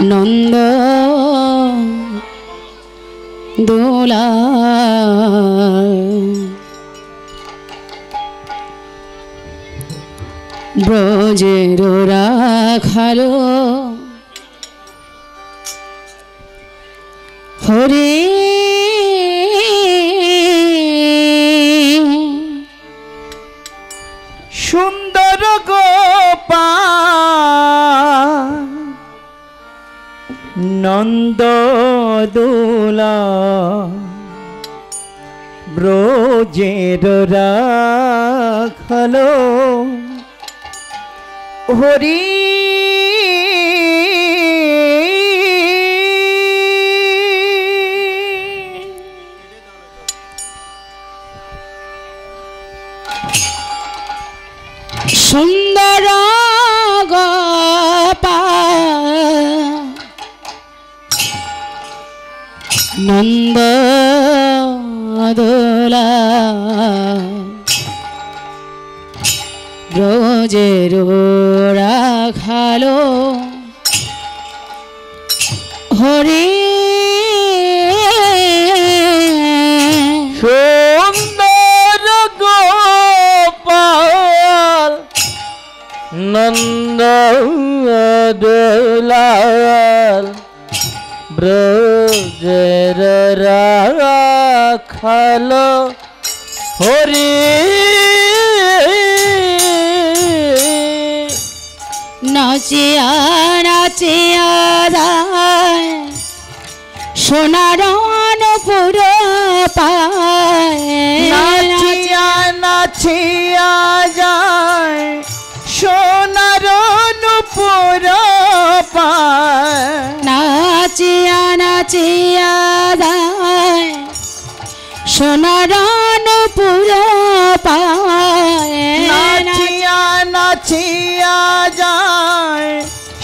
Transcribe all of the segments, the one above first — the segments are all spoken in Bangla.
নন্দ দোলা ব্রজের রাখালো হরে সুন্দর গোপাল নন্দ দোলা ব্রজের রাখালো হরি সুন্দর গোপাল নন্দ দোলা ব্রজের রাখালো হরি সুন্দর গোপাল নন্দ দোলাল ব্রজের রাখালো হরি নাচিয়া নাচিয়া যায় সোনার অনুপুর পায় নাচিয়া নাচিয়া যায় সোনার অনুপুর পায় নাচিয়া নাচিয়া যায় সোনার অনুপুর পায় নাচিয়া নাচিয়া যায়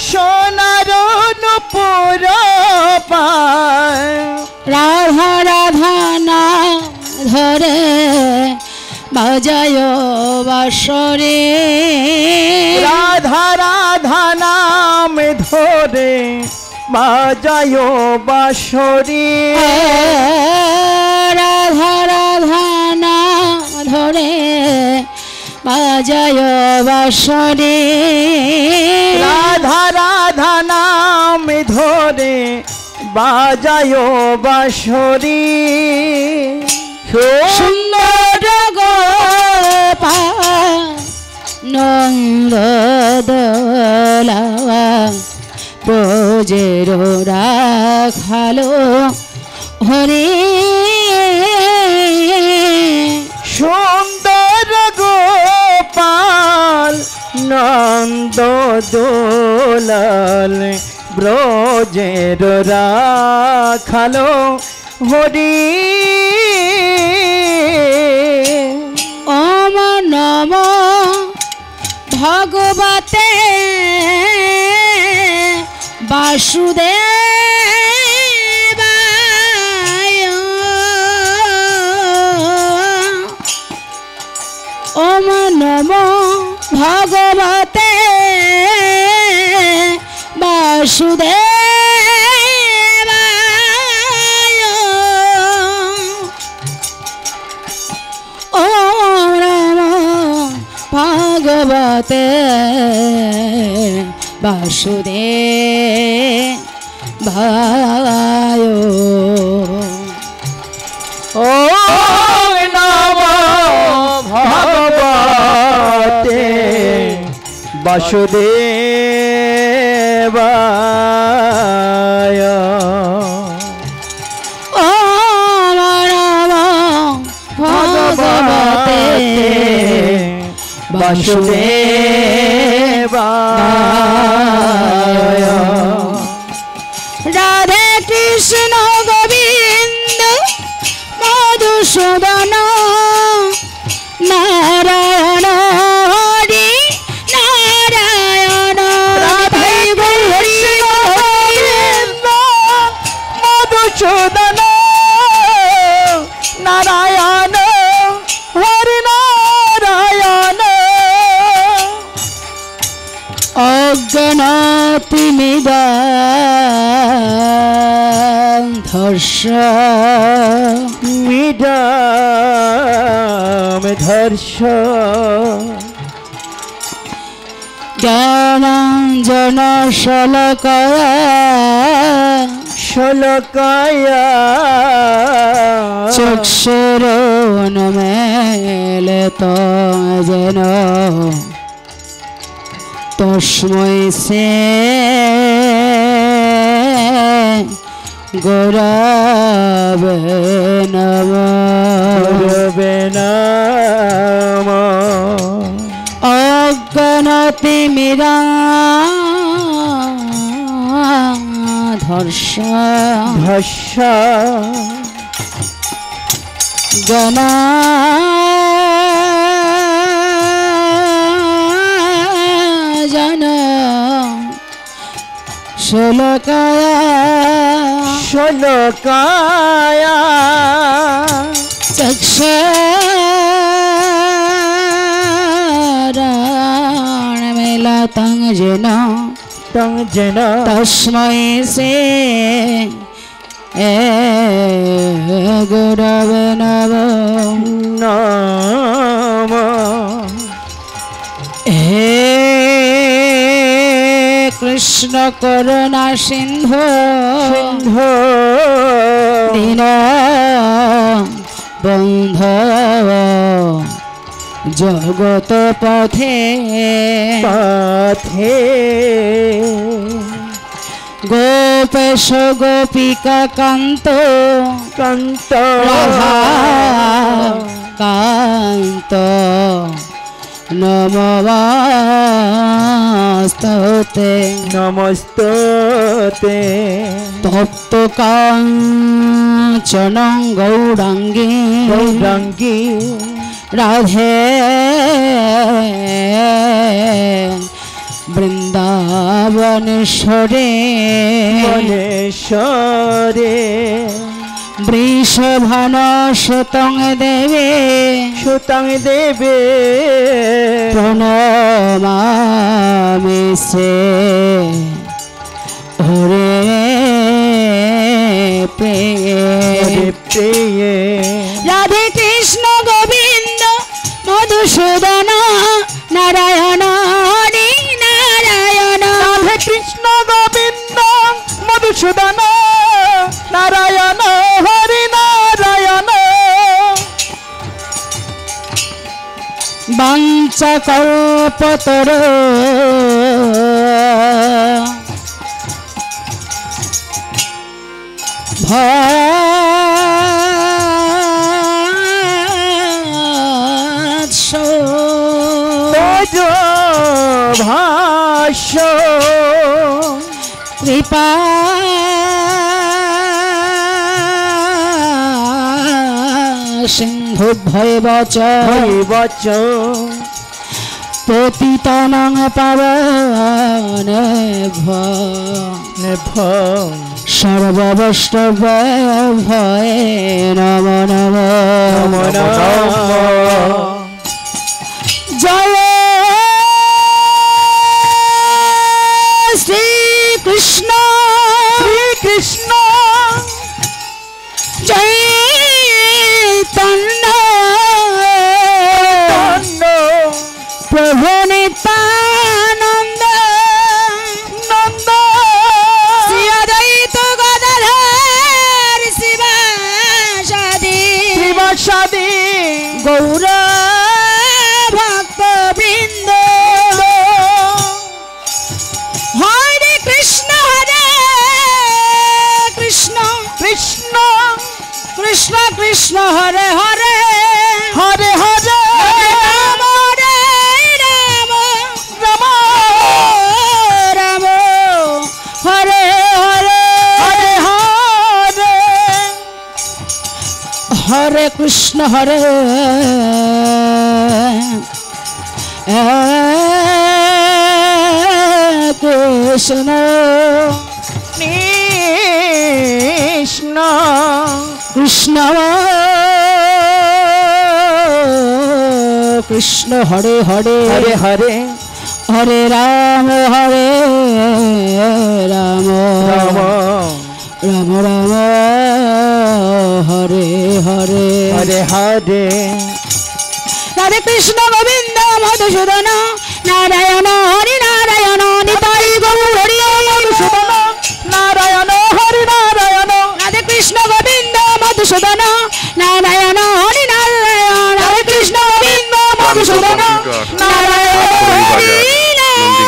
সোনার অনুপুর পায় রাধা রাধা না ধরে বাজায় বাঁশরে রাধা রাধা নাম ধরে বাজায় বাঁশরি রাধা রাধা না ধরে বাজায় বাঁশরে রাধা রাধা নাম ধরে বাজায় বাঁশরি সুন্দর গোপাল নন্দ দোলা ব্রজের রাখালো হরে সুন্দর গোপাল নন্দ দোলাল ব্রজের রাখালো হরি ওম নম ভগবতে বাসুদেবায় ওম নম ভগবতে বাসুদেবায় ওম নম ভগবতে বাসুদেবায় ও নম ভগবতে বাসুদেবায় ওম নম ভগবতে বাসুদেবায় রাধে কৃষ্ণ গোবিন্দ মধুসূদন নারায়ণ হরি নারায়ণ রাধে কৃষ্ণ গোবিন্দ মধুসূদন নারায়ণ হরি নারায়ণ ধর্ষ বিরাম ধর্ষ জ্ঞানাঞ্জন শলকায়া শলকায়া চক্ষুর উন্মিলিত যেন তস্मै শ্রী গুরবে নমঃ গুরবে নমঃ অজ্ঞানতিমিরাধর্ষ ধর্ষ জন শোলকায়া শলকায়া চক্ষুরাণমিলিतं যেন তং যেন তস্मै শ্রী গুরবে নমঃ নমঃ হে কৃষ্ণ করুণা সিন্ধু সিন্ধু দীন বন্ধু জগত পথে পথে গোপেশ গোপিকা কান্ত কান্ত রাধা কান্ত নমস্তুতে নমস্তুতে তপ্ত কাঞ্চন গৌরাঙ্গী গৌরাঙ্গী রাধে বৃন্দাবনেশ্বরে বনেশ্বরে বৃষভান সুতং দেবে সুতং দেবে প্রণমামি সে ওরে প্রিয়ে প্রিয়ে রাধে কৃষ্ণ গোবিন্দ মধুসূদন নারায়ণ হরি নারায়ণ রাধে কৃষ্ণ গোবিন্দ মধুসূদন নারায়ণ হরি নারায়ণ বাঞ্ছা কল্পতর ভাষ্য কৃপা সিন্ধু ভয়বচ হরিবচ পতিতানাং পাবন সর্ববৈষ্ণব ভয়ে নম নম জয় শ্রীকৃষ্ণ কৃষ্ণ জয় তন্ন প্রভু নিত্যানন্দ নন্দ শ্রী অদ্বৈত গদাধর শিবাসাদি শিবাসাদি গৌর ভক্ত বৃন্দ হরে কৃষ্ণ কৃষ্ণ কৃষ্ণ কৃষ্ণ কৃষ্ণ হরে হরে হরে হরে রাম রাম রাম রাম হরে হরে হরে হরে হরে কৃষ্ণ হরে কৃষ্ণ কৃষ্ণ কৃষ্ণ কৃষ্ণ হরে হরে হরে হরে হরে রাম রাম রাম হরে হরে হরে হরে রাধে কৃষ্ণ গোবিন্দ মধুসূদন নারায়ণ হরি নারায়ণ নিতাই গৌর হরি মধুসূদন নারায়ণ হরি নারায়ণ রাধে কৃষ্ণ গোবিন্দ মধুসূদন নারায়ণ হরি নারায়ণ রাধে কৃষ্ণ গোবিন্দ মধুসূদন নারায়ণ হরি নারায়ণ।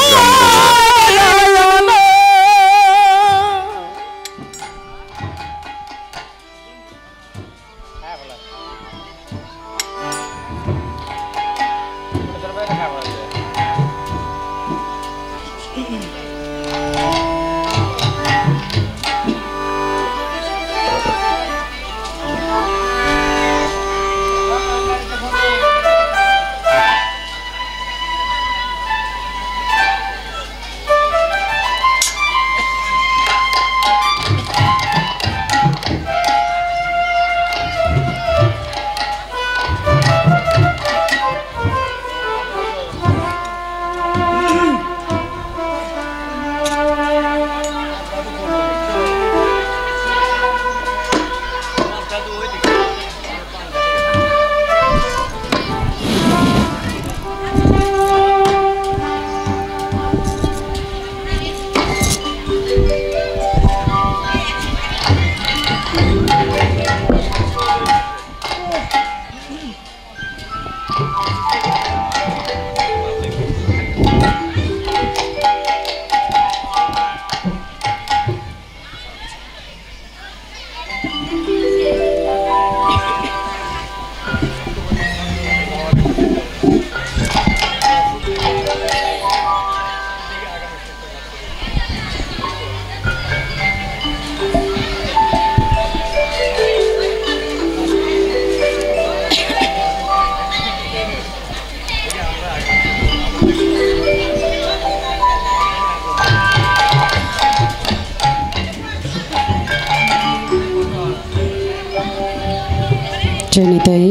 জনিতাই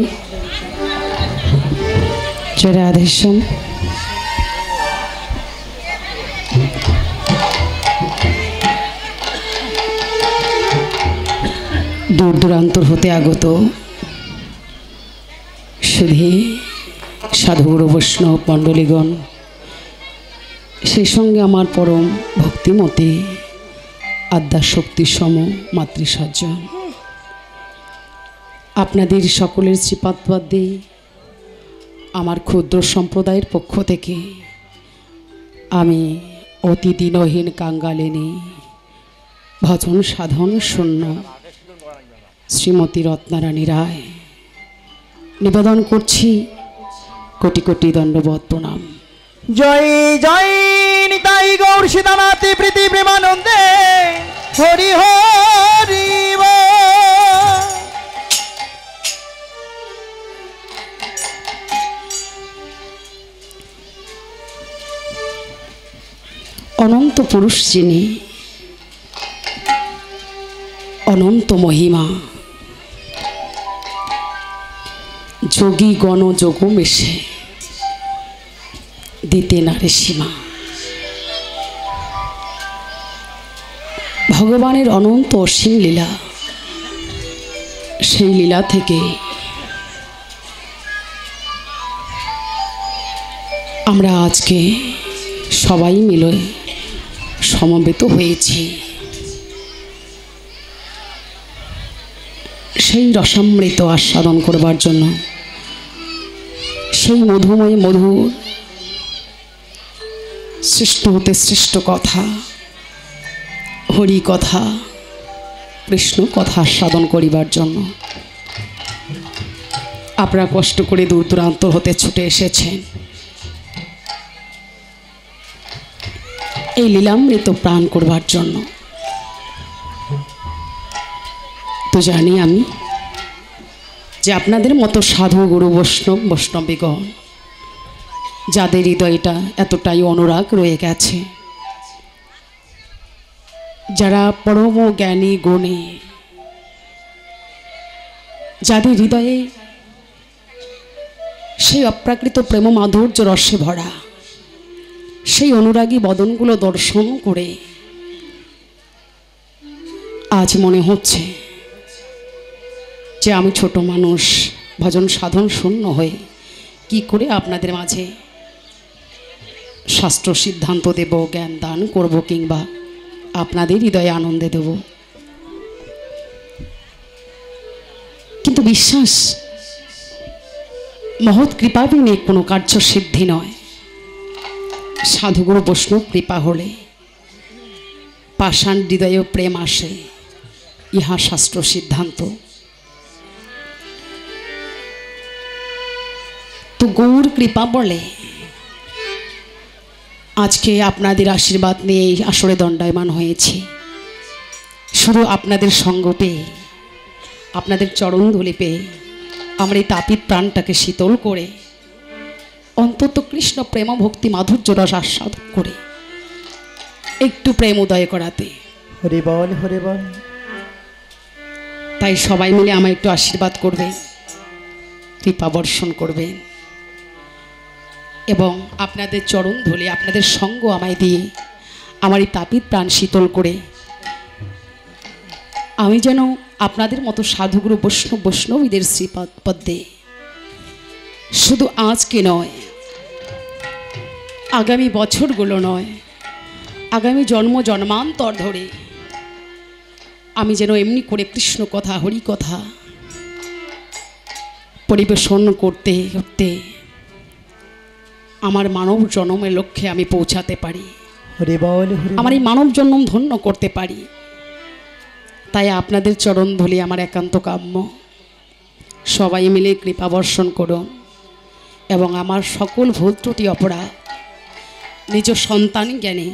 জয় রাধেশ্যাম। দূর দূরান্তর হতে আগত সুধী সাধুগুরু বৈষ্ণব মণ্ডলীগণ, সেই সঙ্গে আমার পরম ভক্তিমতী আদ্যাশক্তি সম মাতৃসজ্জন, আপনাদের সকলের শ্রীপাদপদ্মে আমার ক্ষুদ্র সম্প্রদায়ের পক্ষ থেকে আমি অতি দিনহীন কাঙ্গালিনী ভজন সাধন শূন্য শ্রীমতী রত্নারানী রায় নিবেদন করছি কোটি কোটি দণ্ডবত প্রণাম। জয় জয় নিতাই গৌর সীতানাথে প্রীতি প্রেমানন্দে হরি হরি অনন্ত পুরুষ যিনি, অনন্ত মহিমা, যোগী গণ যোগ মেশে দিতে নারে সীমা। ভগবানের অনন্ত অসীম লীলা, সেই লীলা থেকে আমরা আজকে সবাই মিলে সমবেত হয়েছি সেই রসামৃত আস্বাদন করবার জন্য, সেই মধুময় মধুর শ্রেষ্ঠ হতে শ্রেষ্ঠ কথা, হরি কথা, কৃষ্ণ কথা আস্বাদন করিবার জন্য আপনারা কষ্ট করে দূর দূরান্ত হতে ছুটে এসেছেন এই লীলামৃত প্রাণ করবার জন্য। তো জানি আমি যে আপনাদের মতো সাধু গুরু বৈষ্ণবীগণ যাদের হৃদয়টা এতটাই অনুরাগ রয়ে গেছে, যারা পরম জ্ঞানী গুণী, যাদের হৃদয়ে সেই অপ্রাকৃত প্রেম মাধুর্য রসে ভরা, সেই অনুরাগী বদনগুলো দর্শন করে আজ মনে হচ্ছে যে আমি ছোট মানুষ, ভজন সাধন শূন্য হয়ে কি করে আপনাদের মাঝে শাস্ত্র সিদ্ধান্ত দেব, জ্ঞান দান করব, কিংবা আপনাদের হৃদয়ে আনন্দে দেব। কিন্তু বিশ্বাস, মহৎ কৃপা বিনে কোনো কার্য সিদ্ধি নয়। সাধুগুরু বৈষ্ণব কৃপা হলে পাষাণ হৃদয়ে প্রেম আসে, ইহা শাস্ত্র সিদ্ধান্ত। তো গৌর কৃপা বলে আজকে আপনাদের আশীর্বাদ নিয়ে এই আসরে দণ্ডায়মান হয়েছি। শুধু আপনাদের সঙ্গ পেয়ে, আপনাদের চরণ ধুলি পেয়ে আমার এই তাপিত প্রাণটাকে শীতল করে, অন্তত কৃষ্ণ প্রেম ভক্তি মাধুর্য রস আস্বাদন করে একটু প্রেম উদয় করাতে। হরি বল, হরি বল। তাই সবাই মিলে আমায় একটু আশীর্বাদ করবে, কৃপা বর্ষণ করবে, এবং আপনাদের চরণ ধুলি, আপনাদের সঙ্গ আমায় দিয়ে আমার এই তাপিত প্রাণ শীতল করে আমি যেন আপনাদের মতো সাধুগুরু বৈষ্ণবীদের শ্রীপাদ পদ্মে শুধু আজকে নয়, আগামী বছরগুলো নয়, আগামী জন্ম জন্মান্তর ধরে আমি যেন এমনি করে কৃষ্ণ কথা, হরি কথা পরিবেশন করতে করতে আমার মানব জন্মের লক্ষ্যে আমি পৌঁছাতে পারি, আমার এই মানব জন্ম ধন্য করতে পারি। তাই আপনাদের চরণ ধুলি আমার একান্ত কাম্য। সবাই মিলে কৃপা বর্ষণ করুন এবং আমার সকল ভুল ত্রুটি অপরাধ নিজ সন্তান জ্ঞানে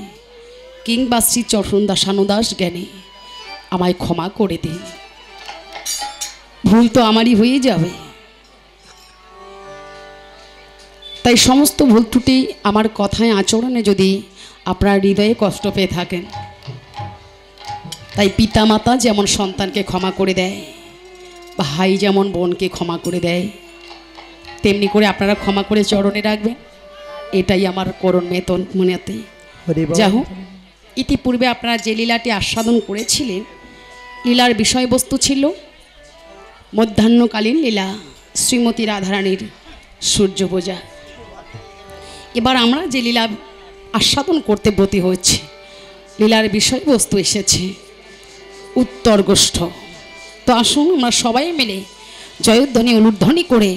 কিংবা শ্রী চরণদাসানুদাস জ্ঞানে আমায় ক্ষমা করে দিন। ভুল তো আমারই হয়ে যাবে, তাই সমস্ত ভুল ত্রুটি আমার কথায় আচরণে যদি আপনার হৃদয়ে কষ্ট পেয়ে থাকেন, তাই পিতা মাতা যেমন সন্তানকে ক্ষমা করে দেয়, ভাই যেমন বোনকে ক্ষমা করে দেয়, তেমনি করে আপনারা ক্ষমা করে চরণে রাখবেন। এটাই আমার করণ মেতন মনেতে। যা হোক, ইতিপূর্বে আপনারা যে লীলাটি আস্বাদন করেছিলেন, লীলার বিষয়বস্তু ছিল মধ্যাহ্নকালীন লীলা, শ্রীমতী রাধারানীর সূর্য পূজা। এবার আমরা যে লীলা আস্বাদন করতে ব্রতী হয়েছি, লীলার বিষয়বস্তু এসেছে উত্তরগোষ্ঠ। তো আসুন আমরা সবাই মিলে জয়ধ্বনি অনুধ্বনি করে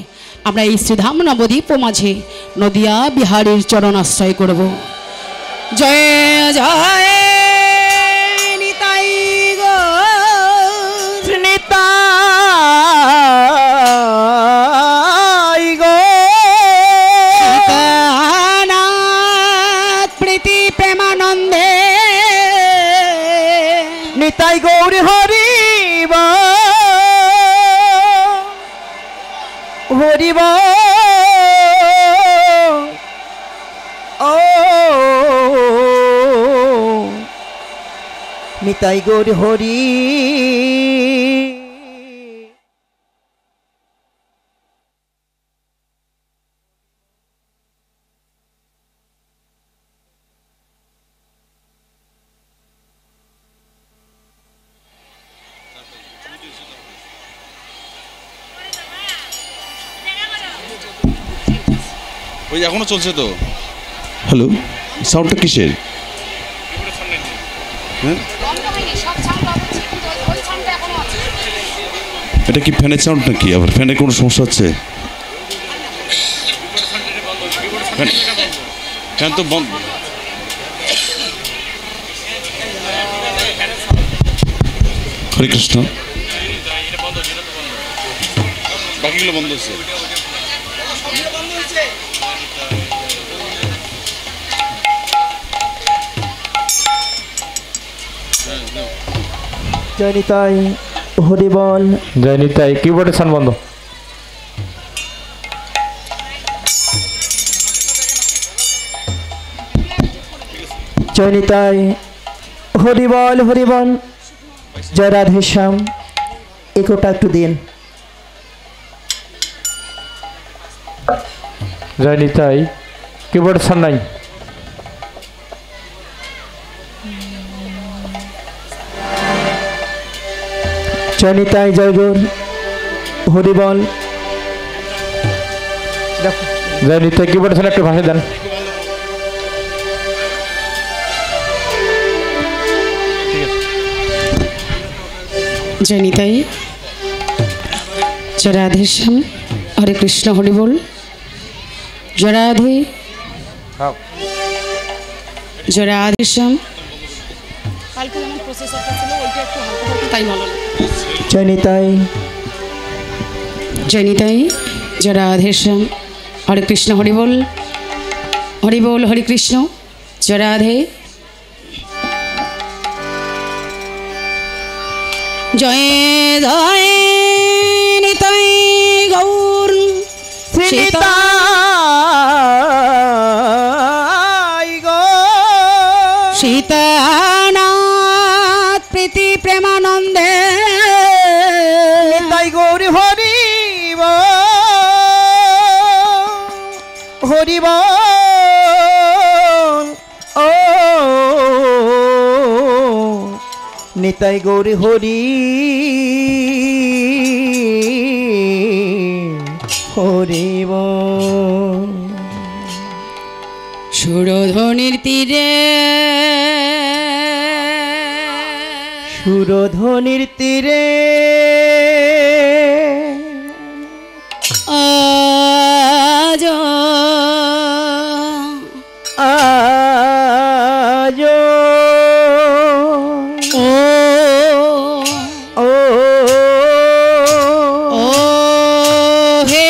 আমরা এই শ্রীধাম নবদ্বীপ মাঝে নদিয়া বিহারীর চরণ আশ্রয় করব। জয় জয় নিতাই গৌর, নিতাই গৌর, নাথ প্রীতি প্রেমানন্দে, নিতাই গৌর হরি বল, হরি বল। ও নিতাই গৌর হরি। ওই এখনো চলছে তো। হ্যালো, সাউন্ডটা কিসের? হ্যাঁ, এটা কি ফ্যানের সাউন্ড নাকি? আবার ফ্যানের কোনো সমস্যা হচ্ছে? ফ্যান তো বন্ধ। হরে কৃষ্ণ। বাকিগুলো বন্ধ হচ্ছে। জয় নিতাই হরি বল। জয় নিতাই। কিবোর্ডের সাউন্ড বন্ধ। জয় নিতাই হরি বল, হরি বল। জয় রাধেশ্যাম। একোটা একটু দিন। জয় নিতাই। কিবোর্ডের সাউন্ড নাই। জনিতাই জয়গুর হরি বল। জয় নিতাই কি বলেছেন একটু ভাষা দেন। जय निताई जय राधे श्याम हरे कृष्ण हरि बोल जय राधे जय राधे श्याम जय निताई जय निताई जय राधे श्याम हरे कृष्ण हरि बोल हरि कृष्ण जय राधे जय जय निताई गौर सीता सीतानाथ प्रीति प्रेमानंदे निताई गौर हरि बोल ओ निताई गौर हरि हरि बोल। সুরধ্বনির তীরে সুরধ্বনির তীরে আজ আজ ও ও ও হে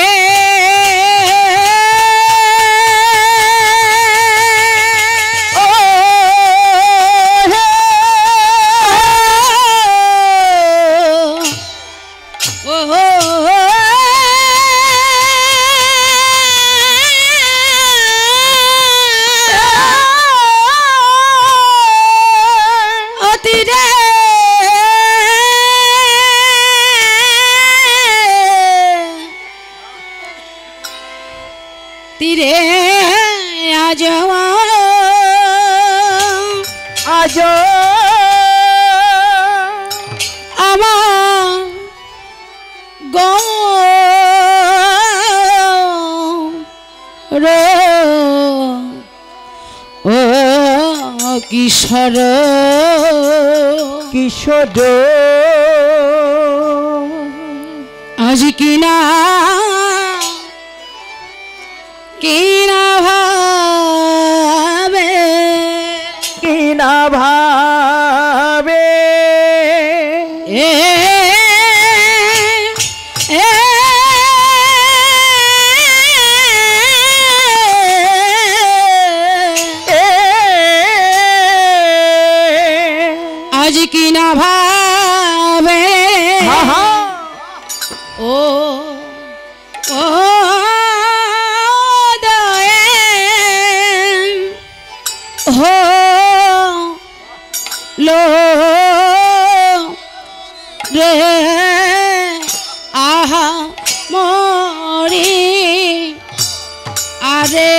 তীরে আজ আজ আমার গৌর ও কিশোর কিশোর আজ কিনা ভাবে কিনা ভাবে এ আজ কিনা ভাবে ও ও हो लो रे आहा मोरी आरे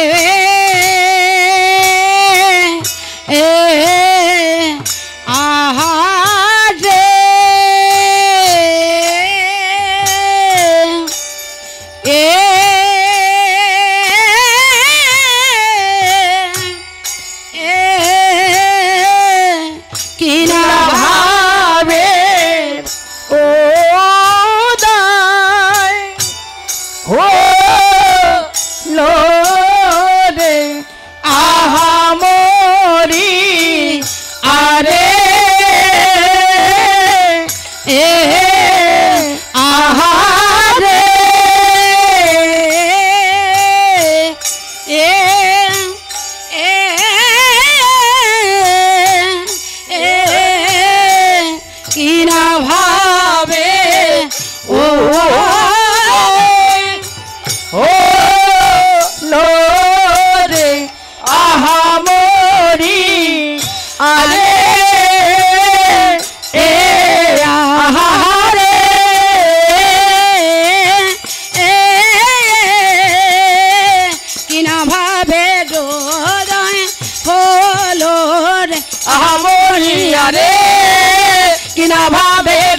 ए आहा रे ए কিনা ভাবে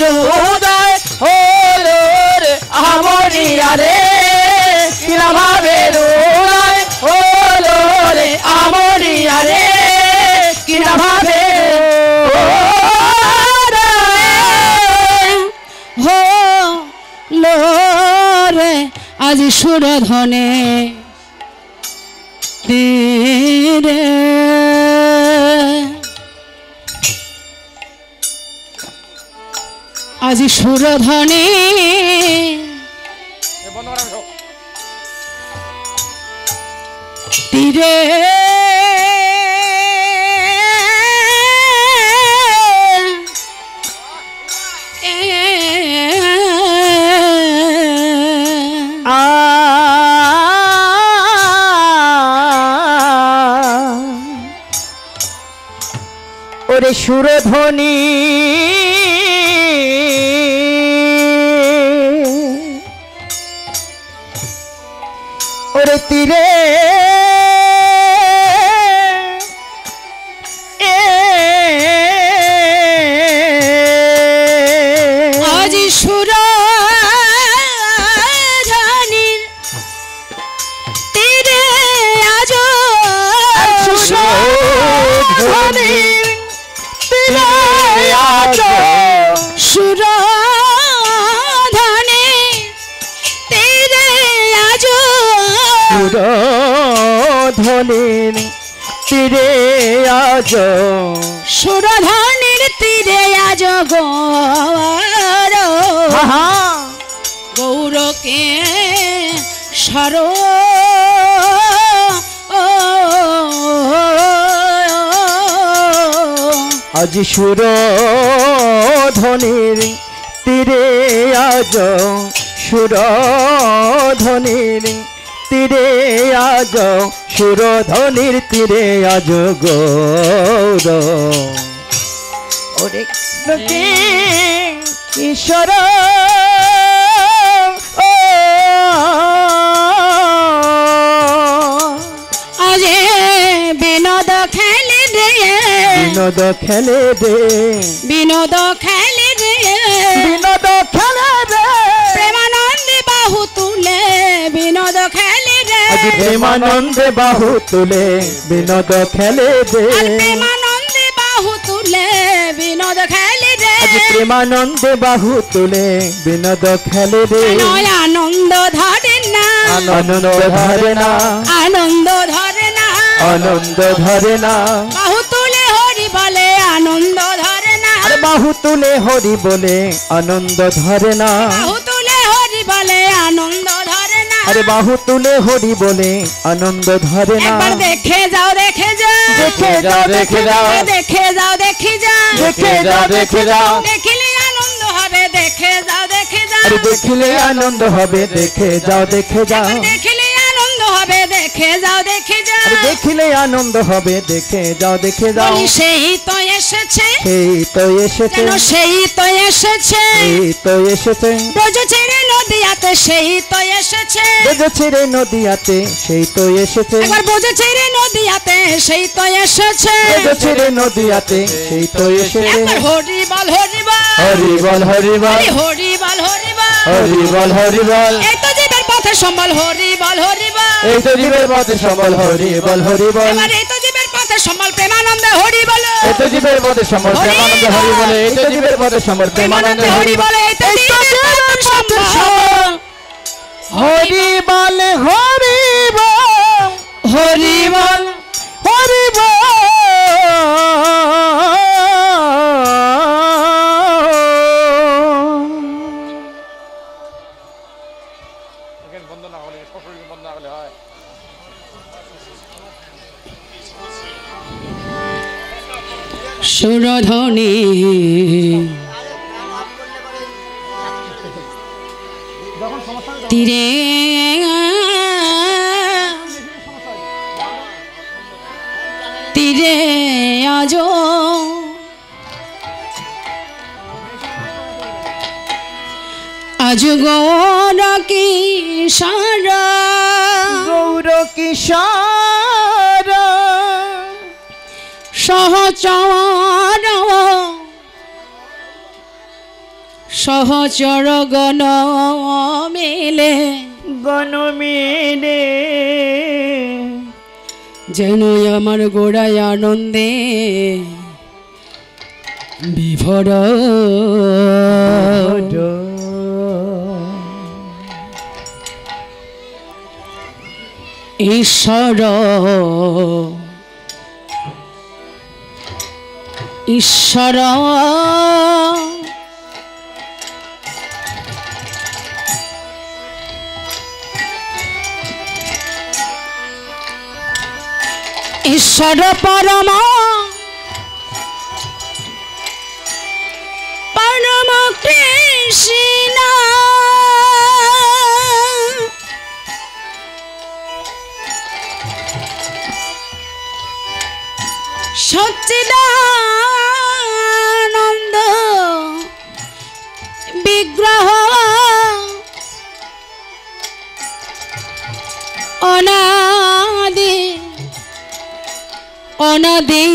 হৃদয় সুরধনে তীরে আজ সুরধনে তীরে ওরে সুরধ্বনি ওরে তীরে আজ সুরধনির তীরে আজ সুরধ্বনির তীরে আজ সুরধনে তীরে আজ সুরধ্বনির তীরে আজ সুরধনির তীরে আজ গৌর গৌরকে সর আজ সুরধ্বনির তীরে আজ সুরধ্বনির তীরে আজ সুরধ্বনির তীরে আজ গৌর ওরে কে ঈশ্বর আজ বিনোদ খেলে রে বিনোদ খেলে রে বিনোদ খেলে রে বিনোদ খেলে রে প্রেমানন্দে বাহু তুলে বিনোদ খেলে রে আজ প্রেমানন্দে বাহু তুলে বিনোদ খেলে রে আর প্রেমানন্দে বাহু তুলে বিনোদ খেলে রে আজ প্রেমানন্দে বাহু তুলে বিনোদ খেলে রে নয় আনন্দ ধরে না আনন্দ ধরে না আনন্দ ধরে না আনন্দ ধরে না বাহু তুলে হরি বলে আনন্দ ধরে না আরে বাহু তুলে হরি বলে আনন্দ ধরে না বাহু তুলে হরি বলে আনন্দ ধরে না আরে বাহু তুলে হরি বলে আনন্দ ধরে না একবার দেখে যাও দেখে যাও দেখে যাও দেখে যাও দেখে যাও দেখে যাও দেখে যাও দেখে যাও দেখিলে আনন্দ হবে দেখে যাও দেখে যাও আরে দেখিলে আনন্দ হবে দেখে যাও দেখে যাও দেখিলে আনন্দ হবে দেখে যাও দেখে যাও আরে দেখিলে আনন্দ হবে দেখে যাও দেখে যাও বলি সেই তো এসেছে সেই তো এসেছে যেন সেই তো এসেছে সেই তো এসেছে ব্রজ ছেড়ে নদিয়াতে সেই তো এসেছে ব্রজ ছেড়ে নদিয়াতে সেই তো এসেছে একবার ব্রজ ছেড়ে নদিয়াতে সেই তো এসেছে ব্রজ ছেড়ে নদিয়াতে সেই তো এসেছে একবার হরি বল হরি বল হরি বল হরি বল হরি বল হরি বল হরি বল হরি বল এই তো জীবের পথে সম্বল হরি বল হরি বল এই তো জীবের পথে সম্বল হরি বল হরি বল এবার এই তো জীবের পথে সম্বল প্রেমানন্দে হরি বল এই তো জীবের পথে সম্বল প্রেমানন্দে হরি বলে এই তো জীবের পথে সম্বল প্রেমানন্দে হরি বল বলে এই তো জীবের পথে সম্বল হরি বল হরি বল হরি বল হরি সুরধনি তীরে তীরে আজ আজ গৌর কিশোর গৌর কিশোর সহচর সহচর গণ মেলে গণ মেলে যেন আমার গোড়ায় আনন্দে বিভোর ঈশ্বর ঈশ্বর ঈশ্বর পরম পরম কৃষ্ণ সচ্চিদানন্দ বিগ্রহ অনাদি অনাদি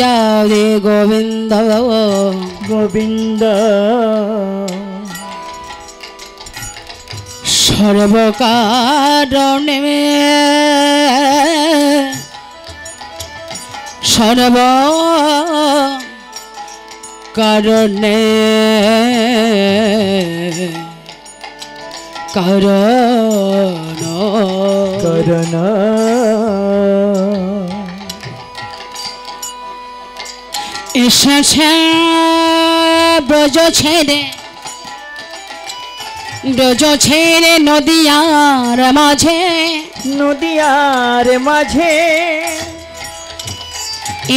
রাধে গোবিন্দ গোবিন্দ সর্বকারণে সর্ব কারণে কারণ করণ এসেছে ব্রজ ছেড়ে নদিয়ার মাঝে নদিয়ার মাঝে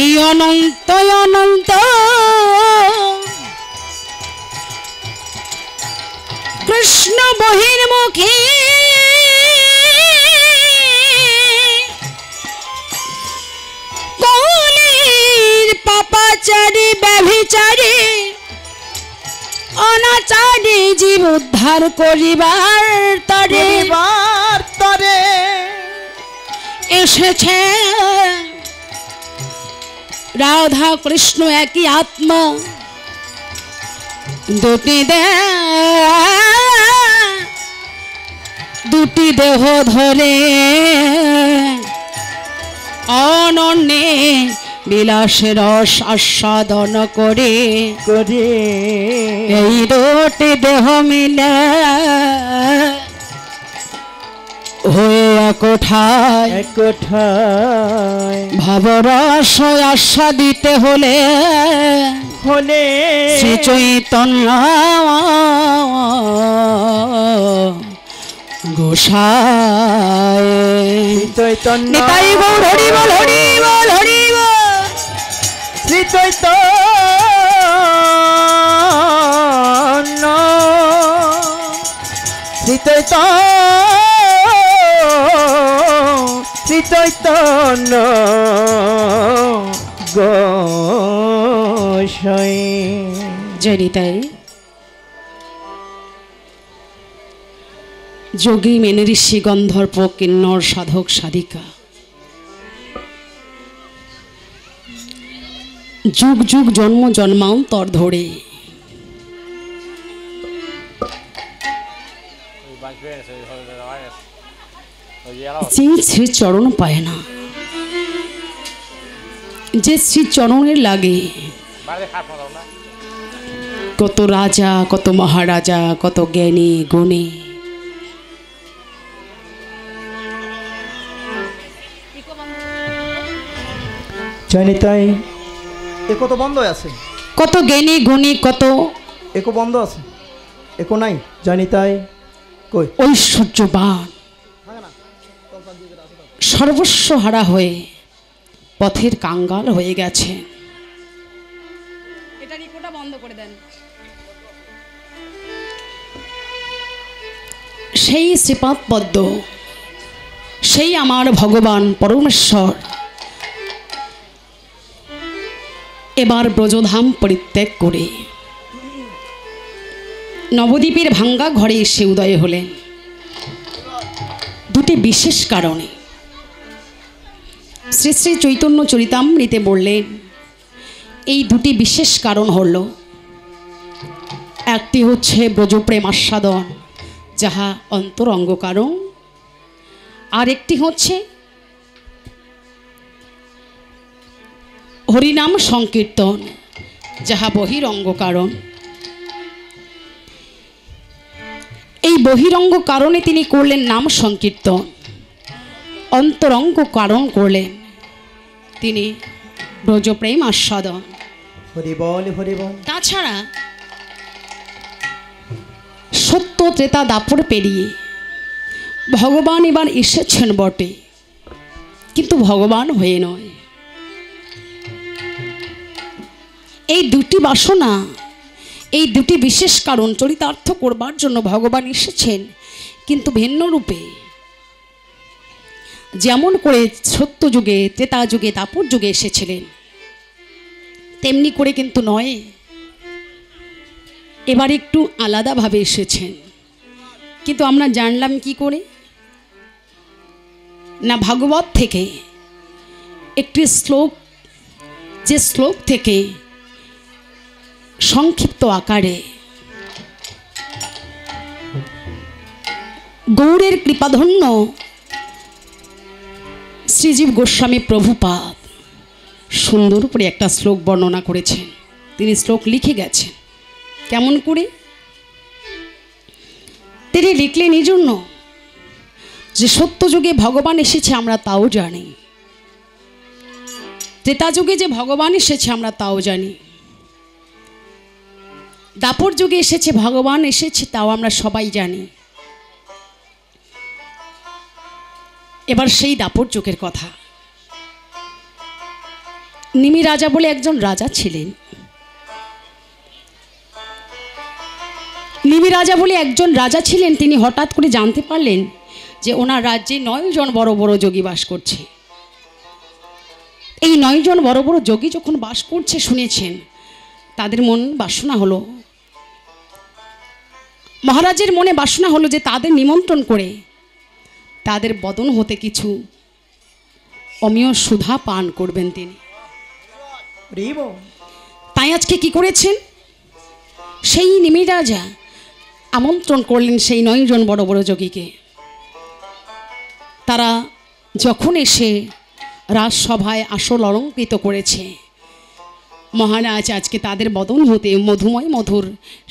এই অনন্ত অনন্ত কৃষ্ণ বহির্মুখী কলির পাপাচারী ব্যভিচারী অনাচারী জীব উদ্ধার করিবার তরে এসেছে রাধা কৃষ্ণ একই আত্মা দুটি দেহ ধরে অনন্যে বিলাসের রস আস্বাদন করে এই দুটি দেহ মিলে হয়ে একঠায় ভাবরস আস্বাদিতে হলে শ্রী চৈতন্য গোসাই নিতাই গৌর হরি বল হরি বল হরি বল শ্রী চৈতন্য শ্রী চৈতন্য গোসাই জয় নিতাই। যোগী মেনে ঋষি গন্ধর্ব কিন্নর সাধক সাধিকা যুগ যুগ জন্ম জন্মান্তর ধরে যে শ্রী চরণ পায় না, যে শ্রী চরণের লাগে কত রাজা কত মহারাজা কত জ্ঞানী গুণী জয়নিতাই একো তো বন্ধ আছে, কত জ্ঞানী গুণী কত একো বন্ধ আছে, একো নাই জয়নিতাই কই ঐশ্বর্যবান সর্বস্ব হারা হয়ে পথের কাঙ্গাল হয়ে গেছে। এটা রিকোটা বন্ধ করে দেন। সেই শ্রীপাদ পদ্ম, সেই আমার ভগবান পরমেশ্বর এবার ব্রজধাম পরিত্যাগ করে নবদ্বীপের ভাঙ্গা ঘরে এসে উদয় হলেন দুটি বিশেষ কারণে। শ্রী শ্রী চৈতন্য চরিতামৃতে বললেন এই দুটি বিশেষ কারণ হল, একটি হচ্ছে ব্রজপ্রেম আস্বাদন যাহা অন্তরঙ্গ কারণ, আর একটি হচ্ছে হরিনাম সংকীর্তন যাহা বহিরঙ্গ কারণ। এই বহিরঙ্গ কারণে তিনি করলেন নাম সংকীর্তন, অন্তরঙ্গ কারণ করলেন, তিনি ব্রজপ্রেম আস্বাদন। হরি বল হরি বল। তাছাড়া সত্য ত্রেতা দাপর পেরিয়ে ভগবান এবার এসেছেন বটে, কিন্তু ভগবান হয়ে নয়। এই দুটি বাসনা, এই দুটি বিশেষ কারণ চরিতার্থ করবার জন্য ভগবান এসেছেন, কিন্তু ভিন্ন রূপে। যেমন করে সত্য যুগে, ত্রেতা যুগে, দাপর যুগে এসেছিলেন, তেমনি করে কিন্তু নয়, এবার একটু আলাদাভাবে এসেছেন। কিন্তু আমরা জানলাম কি করে? না, ভাগবত থেকে একটি শ্লোক, যে শ্লোক থেকে সংক্ষিপ্ত আকারে গৌড়ের কৃপাধন্য শ্রীজীব গোস্বামী প্রভুপাদ সুন্দর করে একটা শ্লোক বর্ণনা করেছেন। তিনি শ্লোক লিখে গেছেন। কেমন করে তিনি লিখলেন? এই জন্য যে সত্য যুগে ভগবান এসেছে আমরা তাও জানি, ত্রেতা যুগে যে ভগবান এসেছে আমরা তাও জানি, দাপর যুগে এসেছে ভগবান এসেছে তাও আমরা সবাই জানি। এবার সেই দাপর যুগের কথা। নিমি রাজা বলে একজন রাজা ছিলেন। নিমি রাজা বলে একজন রাজা ছিলেন। তিনি হঠাৎ করে জানতে পারলেন যে ওনার রাজ্যে 9 জন বড় বড় যোগী বাস করছে। এই 9 জন বড় বড় যোগী যখন বাস করছে শুনেছেন, তাদের মন বাসনা হলো, মহারাজের মনে বাসনা হলো যে তাদের নিমন্ত্রণ করে তাদের বদন হতে কিছু অমীয় সুধা পান করবেন তিনি। তাই আজকে কি করেছেন? সেই নিমি রাজা আমন্ত্রণ করলেন সেই 9 জন বড় বড় যোগীকে। তারা যখন এসে রাজসভায় আসল অলঙ্কৃত করেছে, মহারাজ আজকে তাদের বদন হতে মধুময় মধুর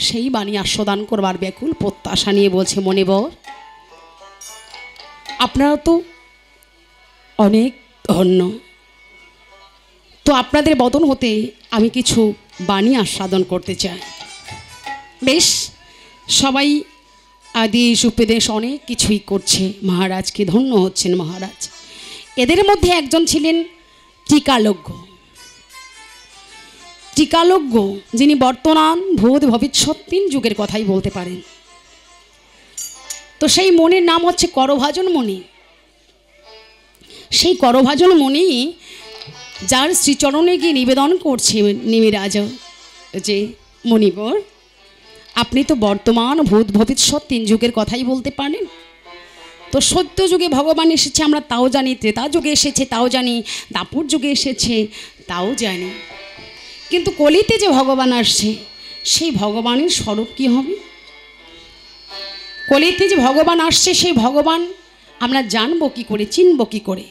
সেই বাণী আস্বাদন করবার ব্যাকুল প্রত্যাশা নিয়ে বলছে, মনিবর আপনারা তো অনেক ধন্য, তো আপনাদের বদন হতে আমি কিছু বাণী আস্বাদন করতে চাই। বেশ, সবাই আদেশ উপদেশ অনেক কিছুই করছে, মহারাজকে ধন্য হচ্ছেন মহারাজ। এদের মধ্যে একজন ছিলেন টিকালজ্ঞ। টিকালজ্ঞ যিনি বর্তমান ভূত ভবিষ্যৎ 3 যুগের কথাই বলতে পারেন। তো সেই মনির নাম হচ্ছে করভাজন মণি। সেই করভাজন মণি যার শ্রীচরণে গিয়ে নিবেদন করছে নিমি রাজা যে, মণিবর আপনি তো বর্তমান ভূত ভবিষ্যৎ 3 যুগের কথাই বলতে পারেন। তো সত্য যুগে ভগবান এসেছে আমরা তাও জানি, ত্রেতা যুগে এসেছে তাও জানি, দাপর যুগে এসেছে তাও জানি, কিন্তু কলিতে যে ভগবান আসছে সেই ভগবানের স্বরূপ কি হবে? কলিতে যে ভগবান আসছে সেই ভগবান আমরা জানবো কি করে, চিনব কি করে?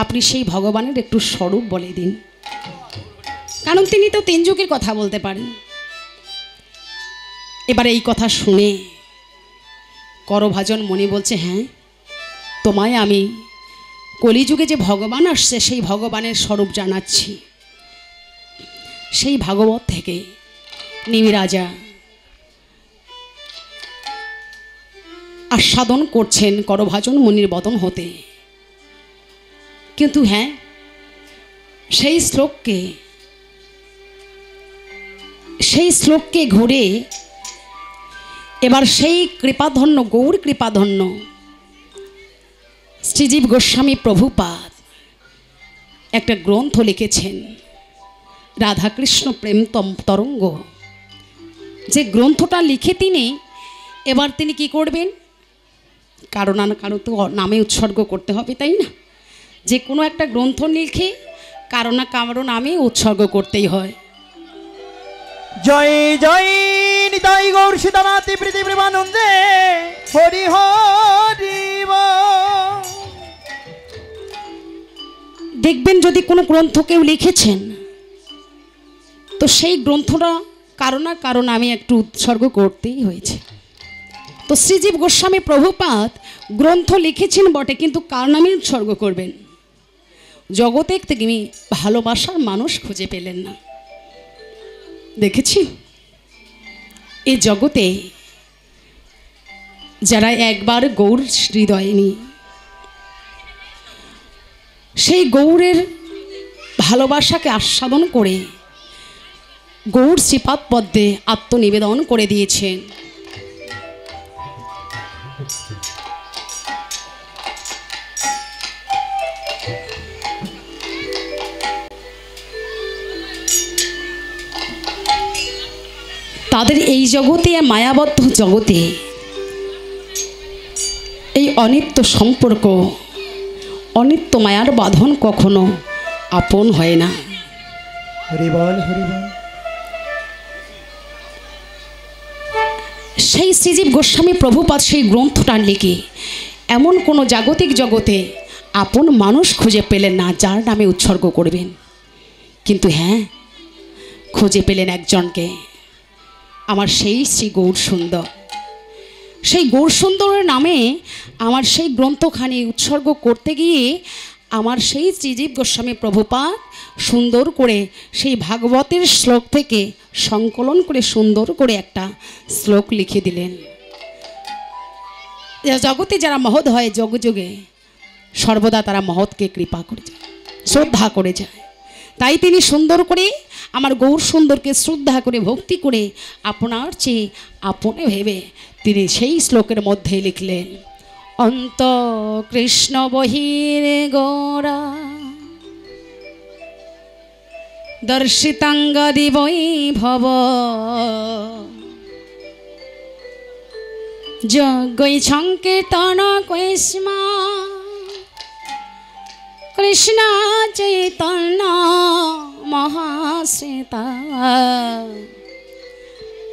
আপনি সেই ভগবানের একটু স্বরূপ বলে দিন, কারণ তিনি তো 3 যুগের কথা বলতে পারেন। এবার এই কথা শুনে করভাজন মণি বলছে, হ্যাঁ তোমায় আমি কলিযুগে যে ভগবান আসছে সেই ভগবানের স্বরূপ জানাচ্ছি। সেই ভাগবত থেকে নিমি রাজা আস্বাদন করছেন করভাজন মুনির বদন হতে। কিন্তু হ্যাঁ, সেই শ্লোককে ঘুরে এবার সেই কৃপাধন্য, গৌর কৃপাধন্য শ্রীজীব গোস্বামী প্রভুপাদ একটা গ্রন্থ লিখেছেন, রাধাকৃষ্ণ প্রেম তরঙ্গ। যে গ্রন্থটা লিখে এবার তিনি কি করবেন? কারো না কারো তো নামে উৎসর্গ করতে হবে, তাই না? যে কোনো একটা গ্রন্থ লিখে কারো না কারো নামে উৎসর্গ করতেই হয়। জয় জয় নিতাই গৌর সীতানাথ প্রীতি প্রেমানন্দে হরি হরি বল। দেখবেন যদি কোনো গ্রন্থ কেউ লিখেছেন তো সেই গ্রন্থটা কারো না কারো নামে একটু উৎসর্গ করতেই হয়েছে। তো শ্রীজীব গোস্বামী প্রভুপাদ গ্রন্থ লিখেছেন বটে, কিন্তু কার নামে উৎসর্গ করবেন? জগতে তিনি ভালোবাসার মানুষ খুঁজে পেলেন না। দেখেছি এই জগতে যারা একবার গৌর হৃদয়ে নি, সেই গৌরের ভালোবাসাকে আস্বাদন করে গৌর শ্রীপাদ পদ্মে আত্মনিবেদন করে দিয়েছেন। তাদের এই জগতে, মায়াবদ্ধ জগতে, এই অনিত্য সম্পর্ক, অনিত্য মায়ার বাঁধন কখনো আপন হয় না। হরি বল, হরি বল। সেই শ্রীজীব গোস্বামী প্রভুপাদ সেই গ্রন্থটা লিখে এমন কোনো জাগতিক জগতে আপন মানুষ খুঁজে পেলেন না যার নামে উৎসর্গ করবেন। কিন্তু হ্যাঁ, খুঁজে পেলেন একজনকে, আমার সেই শ্রী গৌর সুন্দর। সেই গৌর সুন্দরের নামে আমার সেই গ্রন্থখানি উৎসর্গ করতে গিয়ে আমার সেই শ্রীজীব গোস্বামী প্রভুপাদ সুন্দর করে সেই ভাগবতের শ্লোক থেকে সংকলন করে সুন্দর করে একটা শ্লোক লিখে দিলেন। জগতে যারা মহৎ হয় যোগে যোগে সর্বদা তারা মহৎকে কৃপা করে যায়, শ্রদ্ধা করে যায়। তাই তিনি সুন্দর করে আমার গৌর সুন্দরকে শ্রদ্ধা করে ভক্তি করে আপনার চেয়ে আপনে ভেবে তিনি সেই শ্লোকের মধ্যে লিখলেন, অন্ত কৃষ্ণ বহির গৌরা দর্শিতাঙ্গদি বৈভব যজ্ঞৈ সংকীর্তন কৈষ্মা কৃষ্ণ চৈতন্য মহাশ্বেতা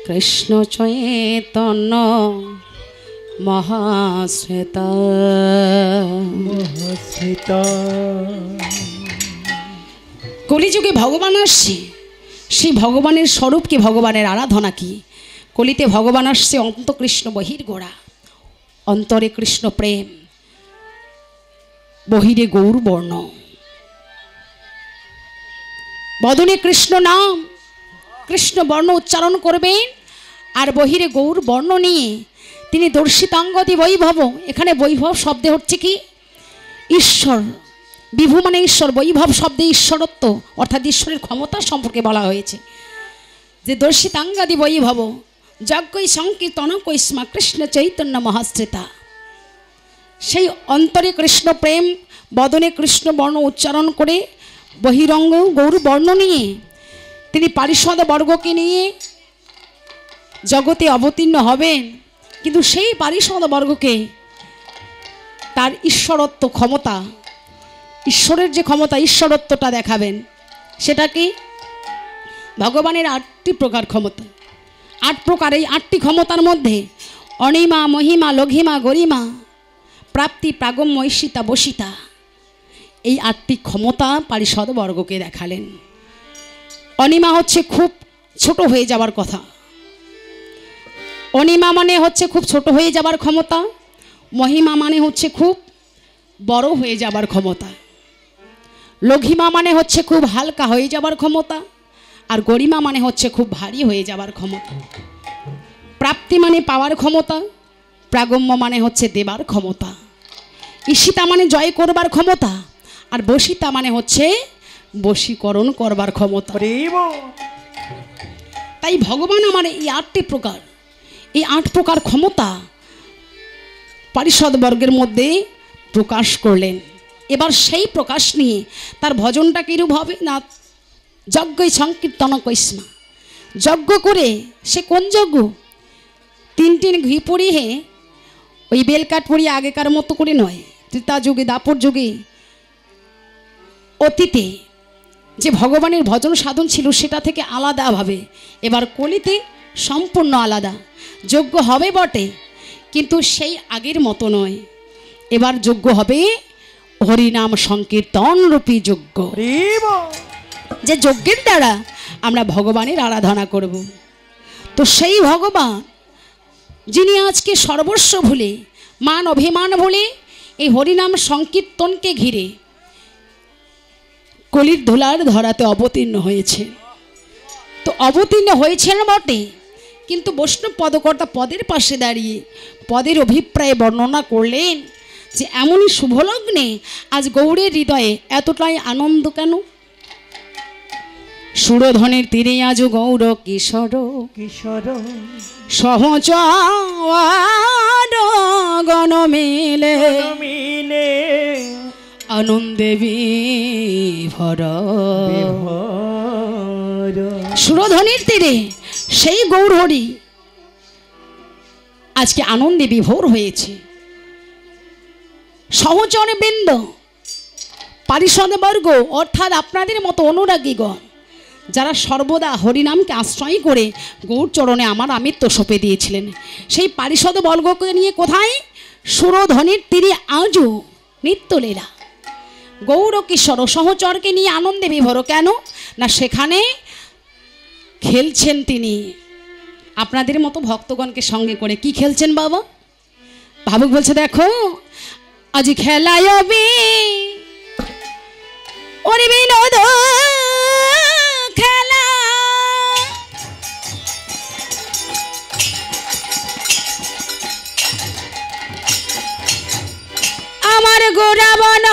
কৃষ্ণ চৈতন্য মহাশ্বেতা। কলিযুগে ভগবান আসছে, সেই ভগবানের স্বরূপ কি, ভগবানের আরাধনা কি? কলিতে ভগবান আসছে অন্ত কৃষ্ণ বহির্গোড়া, অন্তরে কৃষ্ণ প্রেম, বহিরে গৌর বর্ণ, বদনে কৃষ্ণ নাম, কৃষ্ণ বর্ণ উচ্চারণ করবেন, আর বহিরে গৌর বর্ণ নিয়ে তিনি দর্শিতাঙ্গদি বৈভব। এখানে বৈভব শব্দে হচ্ছে কি ঈশ্বর, বিভু মানে ঈশ্বর, বৈভব শব্দে ঈশ্বরত্ব অর্থাৎ ঈশ্বরের ক্ষমতা সম্পর্কে বলা হয়েছে। যে দর্শিতাঙ্গদি বৈভব যজ্ঞৈ সংকীর্তন কৈষ্মা কৃষ্ণ চৈতন্য মহাশ্রেতা, সেই অন্তরে কৃষ্ণ প্রেম, বদনে কৃষ্ণ বর্ণ উচ্চারণ করে বহিরঙ্গ গৌর বর্ণ নিয়ে তিনি পারিষদ বর্গকে নিয়ে জগতে অবতীর্ণ হবেন। কিন্তু সেই পারিষদ বর্গকে তার ঈশ্বরত্ব ক্ষমতা, ঈশ্বরের যে ক্ষমতা, ঈশ্বরত্বটা দেখাবেন। সেটা কি? ভগবানের 8টি প্রকার ক্ষমতা, 8 প্রকার। এই 8টি ক্ষমতার মধ্যে অনিমা, মহিমা, লঘিমা, গরিমা, প্রাপ্তি, প্রাগম্য, ঐশিতা, বসিতা, এই 8টি ক্ষমতা পারিষদ বর্গকে দেখালেন। অনিমা হচ্ছে খুব ছোট হয়ে যাবার কথা, অনিমা মানে হচ্ছে খুব ছোট হয়ে যাবার ক্ষমতা, মহিমা মানে হচ্ছে খুব বড় হয়ে যাবার ক্ষমতা, লঘিমা মানে হচ্ছে খুব হালকা হয়ে যাবার ক্ষমতা, আর গরিমা মানে হচ্ছে খুব ভারী হয়ে যাবার ক্ষমতা। প্রাপ্তি মানে পাওয়ার ক্ষমতা, প্রাগম্য মানে হচ্ছে দেবার ক্ষমতা, ঈশিতা মানে জয় করবার ক্ষমতা, আর বসিতা মানে হচ্ছে বশীকরণ করবার ক্ষমতা। তাই ভগবান আমার এই 8টি প্রকার, এই 8 প্রকার ক্ষমতা পারিষদ বর্গের মধ্যে প্রকাশ করলেন। এবার সেই প্রকাশ নিয়ে তার ভজনটা কিরূপ হবে না, যজ্ঞই সংকীর্তন কৈষ্মা, যজ্ঞ করে, সে কোন যজ্ঞ? 3 ঘি পরিয়ে, ওই বেলকাঠ পরিয়ে আগেকার মতো করে নয়, ত্রেতা যুগে, দাপর যুগে, অতীতে যে ভগবানের ভজন সাধন ছিল সেটা থেকে আলাদাভাবে এবার কলিতে সম্পূর্ণ আলাদা যজ্ঞ হবে বটে, কিন্তু সেই আগের মতো নয়। এবার যজ্ঞ হবে হরিনাম সংকীর্তন রূপী যজ্ঞ, যে যজ্ঞের দ্বারা আমরা ভগবানের আরাধনা করব। তো সেই ভগবান যিনি আজকে সর্বস্ব ভুলে মান অভিমান ভুলে এই হরিনাম সংকীর্তনকে ঘিরে কলির ধুলার ধরাতে অবতীর্ণ হয়েছে। তো অবতীর্ণ হয়েছেন বটে, কিন্তু বৈষ্ণব পদকর্তা পদের পাশে দাঁড়িয়ে পদের অভিপ্রায় বর্ণনা করলেন যে এমনই শুভলগ্নে আজ গৌরের হৃদয়ে এতটাই আনন্দ কেন? সুরধনের তীরে আজ গৌর কিশোর কিশোর সহচর গণ মিলে মিলে আনন্দে বিভোর। সুরধনির তীরে সেই গৌরহরি আজকে আনন্দে বিভোর হয়েছে। সহচরে বৃন্দ, পারিষদবর্গ অর্থাৎ আপনাদের মতো অনুরাগীগণ যারা সর্বদা হরিনামকে আশ্রয় করে গৌর চরণে আমার আমিত্ব সঁপে দিয়েছিলেন, সেই পারিষদবর্গকে নিয়ে কোথায়? সুরধনির তীরে আজও নিত্যলীলা গৌর কিশোর সহচরকে নিয়ে আনন্দে বিভোর। কেন না সেখানে খেলছেন তিনি আপনাদের মতো ভক্তগণকে সঙ্গে করে। কি খেলছেন বাবা? ভাবুক বলছে দেখো আজ খেলায় ওরে বিনোদ খেলা, আমার গোরা বন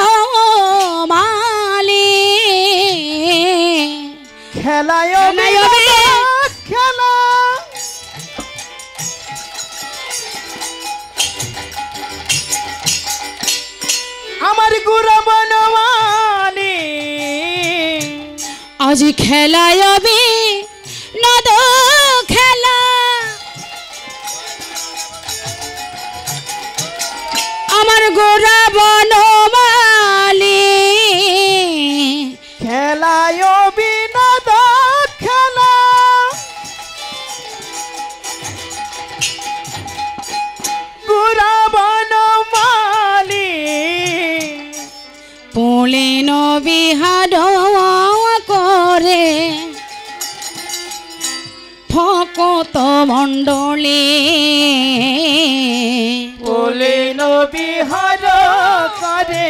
মালে খেলায় খেলা আমার গুরা বনমানি আজ খেলায় নদ খেলা, আমার গোরা বনমালী খেলায় বিনোদ খেলা গুরা বনমালি পুলিন বিহার করে ফকত মণ্ডলী পুলিন বিহার করে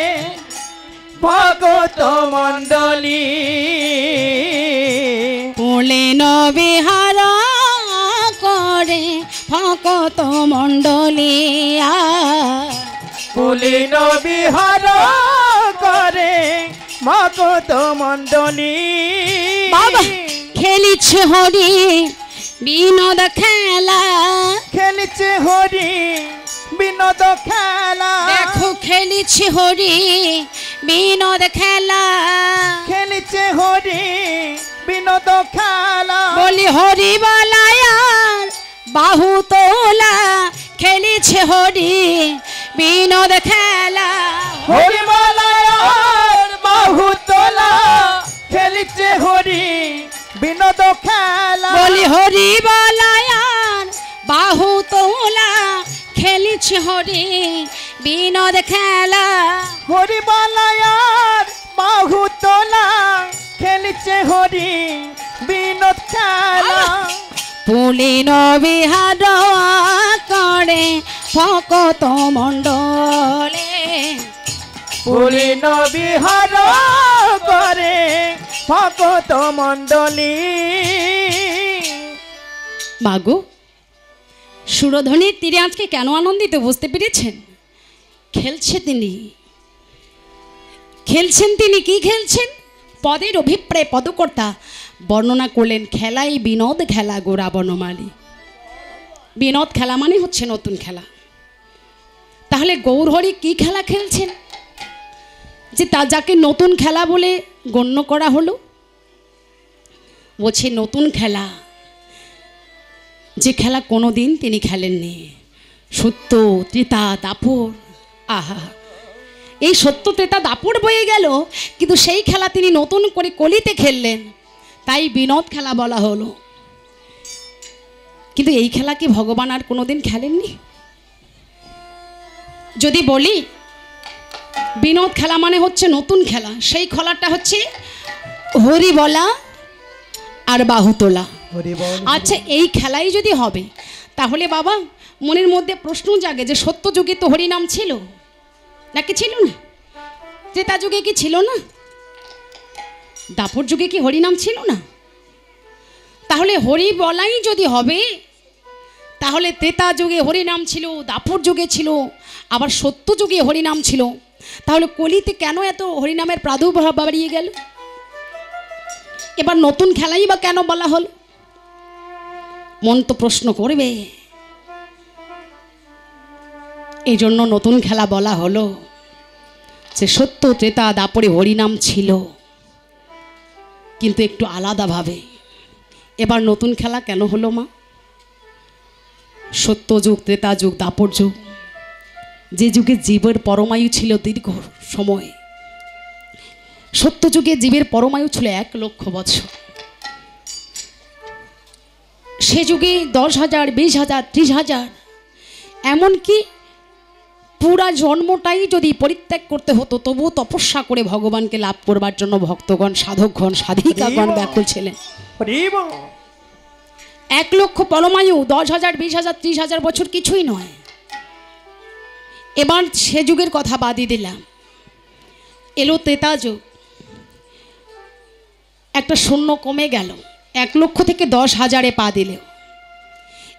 ভগত মণ্ডলী পুলিন বিহার করে ফকত মণ্ডলী পুলিন বিহার করে ভগত মণ্ডলী বাবা খেলিছে হরি বিনোদ খেলা, খেলিছে হরি বিনোদ খেলা দেখো খেলিছে হরি বিনোদ খেলা, খেলিছে হরি বিনোদ খেলা বলি হরি বলায়ার বাহু তোলা খেলিছে হরি বিনোদ খেলা, হরি বলায়ার বাহু তোলা খেলিছে হরি বিনোদ খেলা বলি হরি বলায়ার বাহু তোলা খেলিছে হরি বিনোদ খেলা, হরি বলায়ার বাহু তোলা খেলিছে হরি বিনোদ খেলা পুলিন বিহার করে ফকত মণ্ডলে, পুলিন বিহার করে ভগত মণ্ডলী মাগো সুরধনির তীরে আজকে কেন আনন্দিত বুঝতে পেরেছেন? খেলছেন তিনি কি খেলছেন? পদের অভিপ্রায় পদকর্তা বর্ণনা করলেন খেলাই বিনোদ খেলা গোরা বনমালী। বিনোদ খেলা মানে হচ্ছে নতুন খেলা। তাহলে গৌরহরি কি খেলা খেলছেন যে যাকে নতুন খেলা বলে গণ্য করা হলো? বলছে নতুন খেলা, যে খেলা কোনো দিন তিনি খেলেননি। সত্য ত্রেতা দাপর, আহা এই সত্য ত্রেতা দাপর বয়ে গেল, কিন্তু সেই খেলা তিনি নতুন করে কলিতে খেললেন, তাই বিনোদ খেলা বলা হলো। কিন্তু এই খেলা কি ভগবান আর কোনোদিন খেলেননি? যদি বলি বিনোদ খেলা মানে হচ্ছে নতুন খেলা, সেই খেলাটা হচ্ছে হরি বলা আর বাহু তোলা। আচ্ছা এই খেলাই যদি হবে তাহলে বাবা মনের মধ্যে প্রশ্ন জাগে যে সত্য যুগে তো হরিনাম ছিল নাকি ছিল না? ত্রেতা যুগে কি ছিল না? দাপর যুগে কি হরিনাম ছিল না? তাহলে হরি বলাই যদি হবে, তাহলে ত্রেতা যুগে হরিনাম ছিল, দাপর যুগে ছিল, আবার সত্য যুগে হরিনাম ছিল, তাহলে কলিতে কেন এত হরিনামের প্রাদুর্ভাব বাড়িয়ে গেল? এবার নতুন খেলাই বা কেন বলা হল? মন তো প্রশ্ন করবে। এই জন্য নতুন খেলা বলা হলো যে সত্য ত্রেতা দাপরে হরিনাম ছিল, কিন্তু একটু আলাদাভাবে। এবার নতুন খেলা কেন হলো মা? সত্য যুগ, ত্রেতা যুগ, দাপর যুগ, যে যুগে জীবের পরমায়ু ছিল দীর্ঘ সময়। সত্য যুগে জীবের পরমায়ু ছিল 1 লক্ষ বছর। সে যুগে 10,000, 20,000, 30,000, এমনকি পুরা জন্মটাই যদি পরিত্যাগ করতে হতো, তবুও তপস্যা করে ভগবানকে লাভ করবার জন্য ভক্তগণ, সাধকগণ, সাধিকাগণ ব্যাকুল ছিলেন। 1 লক্ষ পরমায়ু, 10,000, 20,000, 30,000 বছর কিছুই নয়। এবার সে যুগের কথা বাদই দিলাম, এলো ত্রেতা যুগ। একটা শূন্য কমে গেল, 1 লক্ষ থেকে 10,000-এ পা দিল।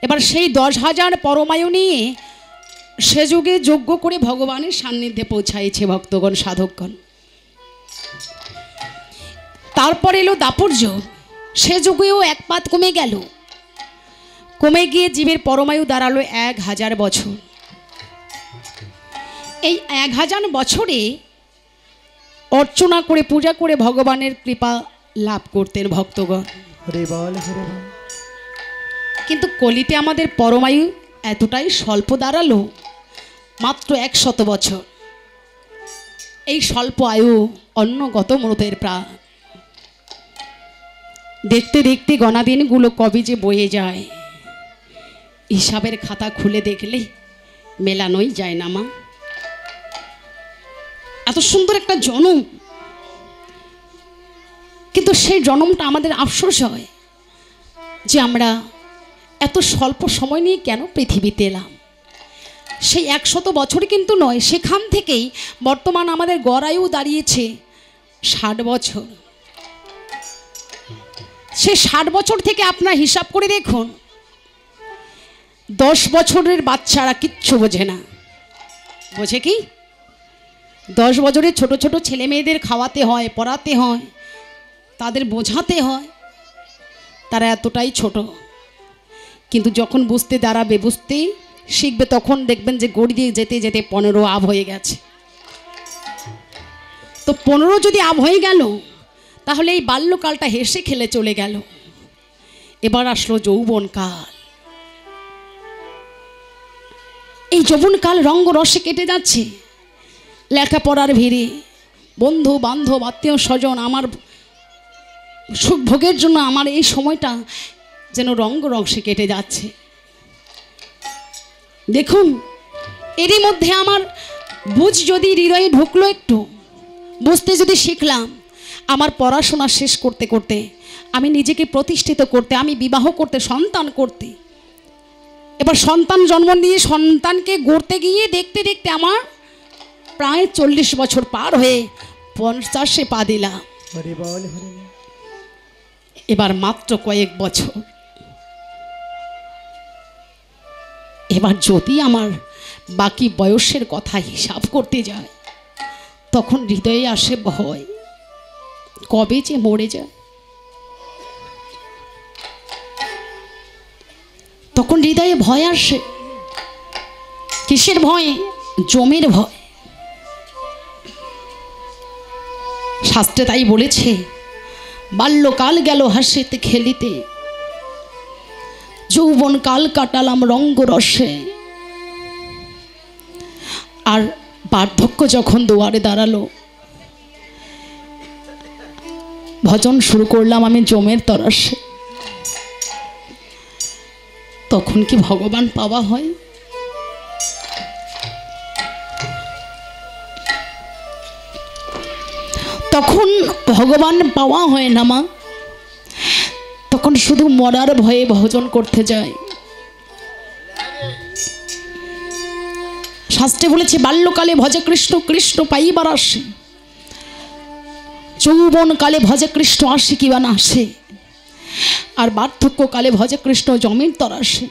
এবার সেই 10,000 পরমায়ু নিয়ে সে যুগে যজ্ঞ করে ভগবানের সান্নিধ্যে পৌঁছাইছে ভক্তগণ, সাধকগণ। তারপর এলো দাপর যুগ। সে যুগেও 1 পাত কমে গেল, কমে গিয়ে জীবের পরমায়ু দাঁড়ালো 1,000 বছর। এই 1,000 বছরে অর্চনা করে, পূজা করে ভগবানের কৃপা লাভ করতেন ভক্তগণ। কিন্তু কলিতে আমাদের পরমায়ু এতটাই স্বল্প দাঁড়ালো, মাত্র 100 বছর। এই স্বল্প আয়ু অন্নগত মৃতের প্রাণ। দেখতে দেখতে গণা দিনগুলো কবে যে বয়ে যায়, হিসাবের খাতা খুলে দেখলে মেলানোই যায় না মা। এত সুন্দর একটা জন্ম, কিন্তু সেই জন্মটা আমাদের আফসোস হয় যে আমরা এত স্বল্প সময় নিয়ে কেন পৃথিবীতে এলাম। সেই 100 বছর কিন্তু নয়, সেখান থেকেই বর্তমান আমাদের গড় আয়ু দাঁড়িয়েছে 60 বছর। সে 60 বছর থেকে আপনার হিসাব করে দেখুন, 10 বছরের বাচ্চারা কিচ্ছু বোঝে না। বোঝে কি? 10 বছরের ছোট ছোট ছেলে মেয়েদের খাওয়াতে হয়, পড়াতে হয়, তাদের বোঝাতে হয়, তারা এতটাই ছোট। কিন্তু যখন বুঝতে দাঁড়াবে, বুঝতে শিখবে, তখন দেখবেন যে গড়িয়ে যেতে যেতে 15 আব হয়ে গেছে। তো 15 যদি আব হয়ে গেল, তাহলে এই বাল্যকালটা হেসে খেলে চলে গেল। এবার আসলো যৌবনকাল। এই যৌবনকাল রঙ্গ রসে কেটে যাচ্ছে, লেখাপড়ার ভিড়ে, বন্ধু বান্ধব, আত্মীয় স্বজন, আমার সুখ ভোগের জন্য আমার এই সময়টা যেন রঙ্গ রসে কেটে যাচ্ছে। দেখুন, এরই মধ্যে আমার বুঝ যদি হৃদয়ে ঢুকলো, একটু বুঝতে যদি শিখলাম, আমার পড়াশোনা শেষ করতে করতে, আমি নিজেকে প্রতিষ্ঠিত করতে, আমি বিবাহ করতে, সন্তান করতে, এবার সন্তান জন্ম দিয়ে সন্তানকে গড়তে গিয়ে দেখতে দেখতে আমার প্রায় 40 বছর পার হয়ে 50-এ পা দিলাম। এবার মাত্র কয়েক বছর। এবার যদি আমার বাকি বয়সের কথা হিসাব করতে যায়, তখন হৃদয়ে আসে ভয়, কবে যে মরে যায়। তখন হৃদয়ে ভয় আসে। কিসের ভয়? জমের ভয়। শাস্ত্রে তাই বলেছে, বাল্যকাল গেল হাসিতে খেলিতে, যৌবন কাল কাটালাম রঙ্গ রসে। আর বার্ধক্য যখন দুয়ারে দাঁড়ালো, ভজন শুরু করলাম আমি জমের তরসে। তখন কি ভগবান পাওয়া হয়? তখন ভগবান পাওয়া হয় না মা। তখন শুধু মরার ভয়ে ভজন করতে যায়। শাস্ত্রে বলেছে বাল্যকালে ভজে কৃষ্ণ কৃষ্ণ পাইবার আসে, যৌবনকালে ভজে কৃষ্ণ আসে কিবা না আসে, আর বার্ধক্যকালে ভজে কৃষ্ণ জমের তর আসে।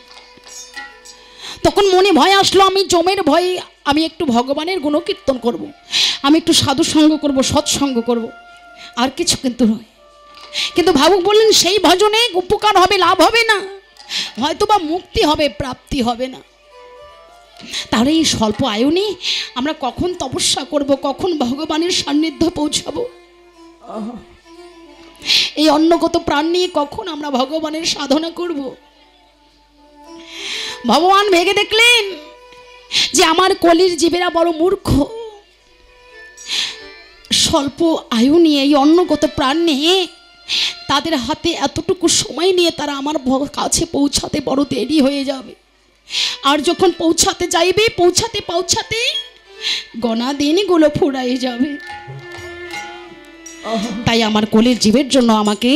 তখন মনে ভয় আসলো, আমি জমের ভয়ে আমি একটু ভগবানের গুণকীর্তন করব, আমি একটু সাধু সঙ্গ করব, সৎসঙ্গ করব, আর কিছু কিন্তু নয়। কিন্তু ভাবুক বললেন সেই ভজনে উপকার হবে, লাভ হবে না, হয়তো বা মুক্তি হবে, প্রাপ্তি হবে না। তাহলে এই স্বল্প আয়ুনে আমরা কখন তপস্যা করব, কখন ভগবানের সান্নিধ্য পৌঁছাবো? এই অন্নগত প্রাণ নিয়ে কখন আমরা ভগবানের সাধনা করব? ভগবান ভেবে দেখলেন যে আমার কলির জীবেরা বড় মূর্খ, স্বল্প আয়ু নিয়ে এই অন্নগত প্রাণ নিয়ে তাদের হাতে এতটুকু সময় নিয়ে তারা আমার কাছে পৌঁছাতে বড় দেরি হয়ে যাবে, আর যখন পৌঁছাতে যাইবে পৌঁছাতে পৌঁছাতে গনা দিনগুলো ফুরাই যাবে। তাই আমার কোলের জীবের জন্য আমাকে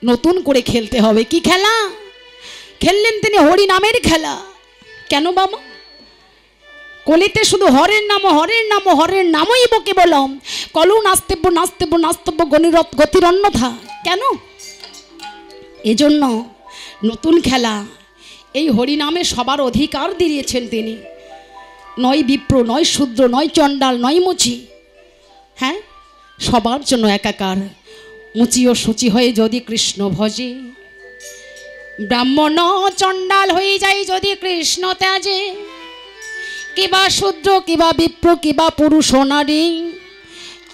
নতুন করে খেলতে হবে। কি খেলা খেললেন তিনি? হরি নামের খেলা। কেন বাবা? কলিতে শুধু হরের নাম, হরের নাম, হরের নামই বকে বললাম, কলু নাস্তেব্য নাস্তেব্য নাস্তব্য গণিরত গতির অন্যথা। কেন? এজন্য নতুন খেলা। এই হরিনামে সবার অধিকার দিয়েছেন তিনি। নয় বিপ্র, নয় শূদ্র, নয় চণ্ডাল, নয় মুচি, হ্যাঁ, সবার জন্য একাকার। মুচি ও সূচি হয়ে যদি কৃষ্ণ ভজে, ব্রাহ্মণ চণ্ডাল হয়ে যায় যদি কৃষ্ণ ত্যাজে, কিবা শূদ্র কিবা বিপ্র কিবা পুরুষ নারী,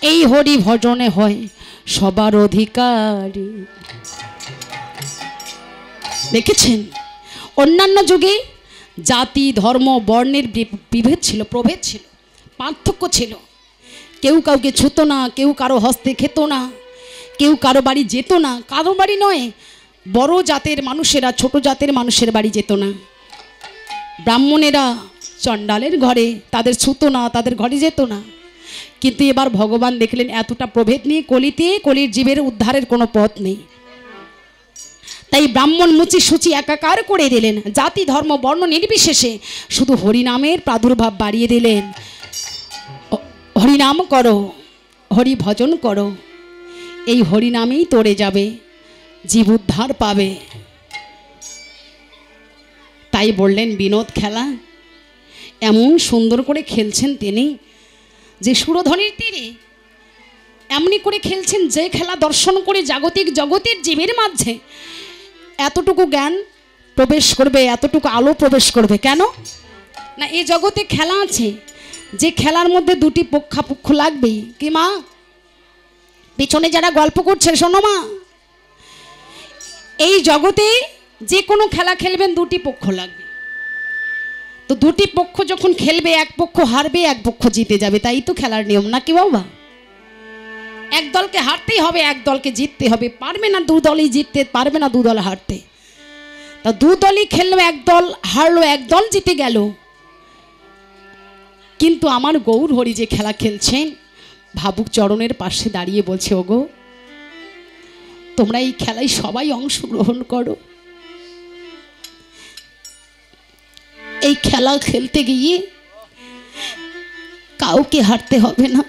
এই হরি ভজনে হয় সবার অধিকারী। দেখেছেন অন্যান্য যুগে জাতি ধর্ম বর্ণের বিভেদ ছিল, প্রভেদ ছিল, পার্থক্য ছিল। কেউ কাউকে ছুত না, কেউ কারো হস্তে খেত না, কেউ কারো বাড়ি যেত না। কারো বাড়ি নয়, বড় জাতের মানুষেরা ছোট জাতের মানুষের বাড়ি যেত না। ব্রাহ্মণেরা চণ্ডালের ঘরে তাদের ছুত না, তাদের ঘরে যেত না। কিন্তু এবার ভগবান দেখলেন এতটা প্রভেদ নিয়ে কলিতে কলির জীবের উদ্ধারের কোনো পথ নেই। তাই ব্রাহ্মণ মুচি সূচি একাকার করে দিলেন, জাতি ধর্ম বর্ণ নির্বিশেষে শুধু হরিনামের প্রাদুর্ভাব বাড়িয়ে দিলেন। হরিনাম করো, হরি ভজন করো, এই হরিনামেই তরে যাবে, জীব উদ্ধার পাবে। তাই বললেন বিনোদ খেলা। এমন সুন্দর করে খেলছেন তিনি যে সুরধ্বনির তীরে এমনি করে খেলছেন যে খেলা দর্শন করে জাগতিক জগতের জীবের মাঝে এতটুকু জ্ঞান প্রবেশ করবে, এতটুকু আলো প্রবেশ করবে। কেন না? এই জগতে খেলা আছে, যে খেলার মধ্যে দুটি পক্ষাপক্ষ লাগবেই। কি মা? পিছনে যারা গল্প করছে শোনো মা, এই জগতে যে কোনো খেলা খেলবেন দুটি পক্ষ লাগবে। তো দুটি পক্ষ যখন খেলবে, এক পক্ষ হারবে এক পক্ষ জিতে যাবে। তাই তো খেলার নিয়ম, নাকি বাবা? এক দলকে হারতেই হবে, এক দলকে জিততে হবে। পারবে না দু দলই জিততে, পারবে না দু দল হারতে। তা দু দলই খেললো, এক দল হারলো এক দল জিতে গেল। কিন্তু আমার গৌর হরি যে খেলা খেলছেন, ভাবুক চরণের পাশে দাঁড়িয়ে বলছে, ওগো তোমরা এই খেলায় সবাই অংশগ্রহণ করো। এই খেলা খেলতে গিয়ে কাউকে হারতে হবে না।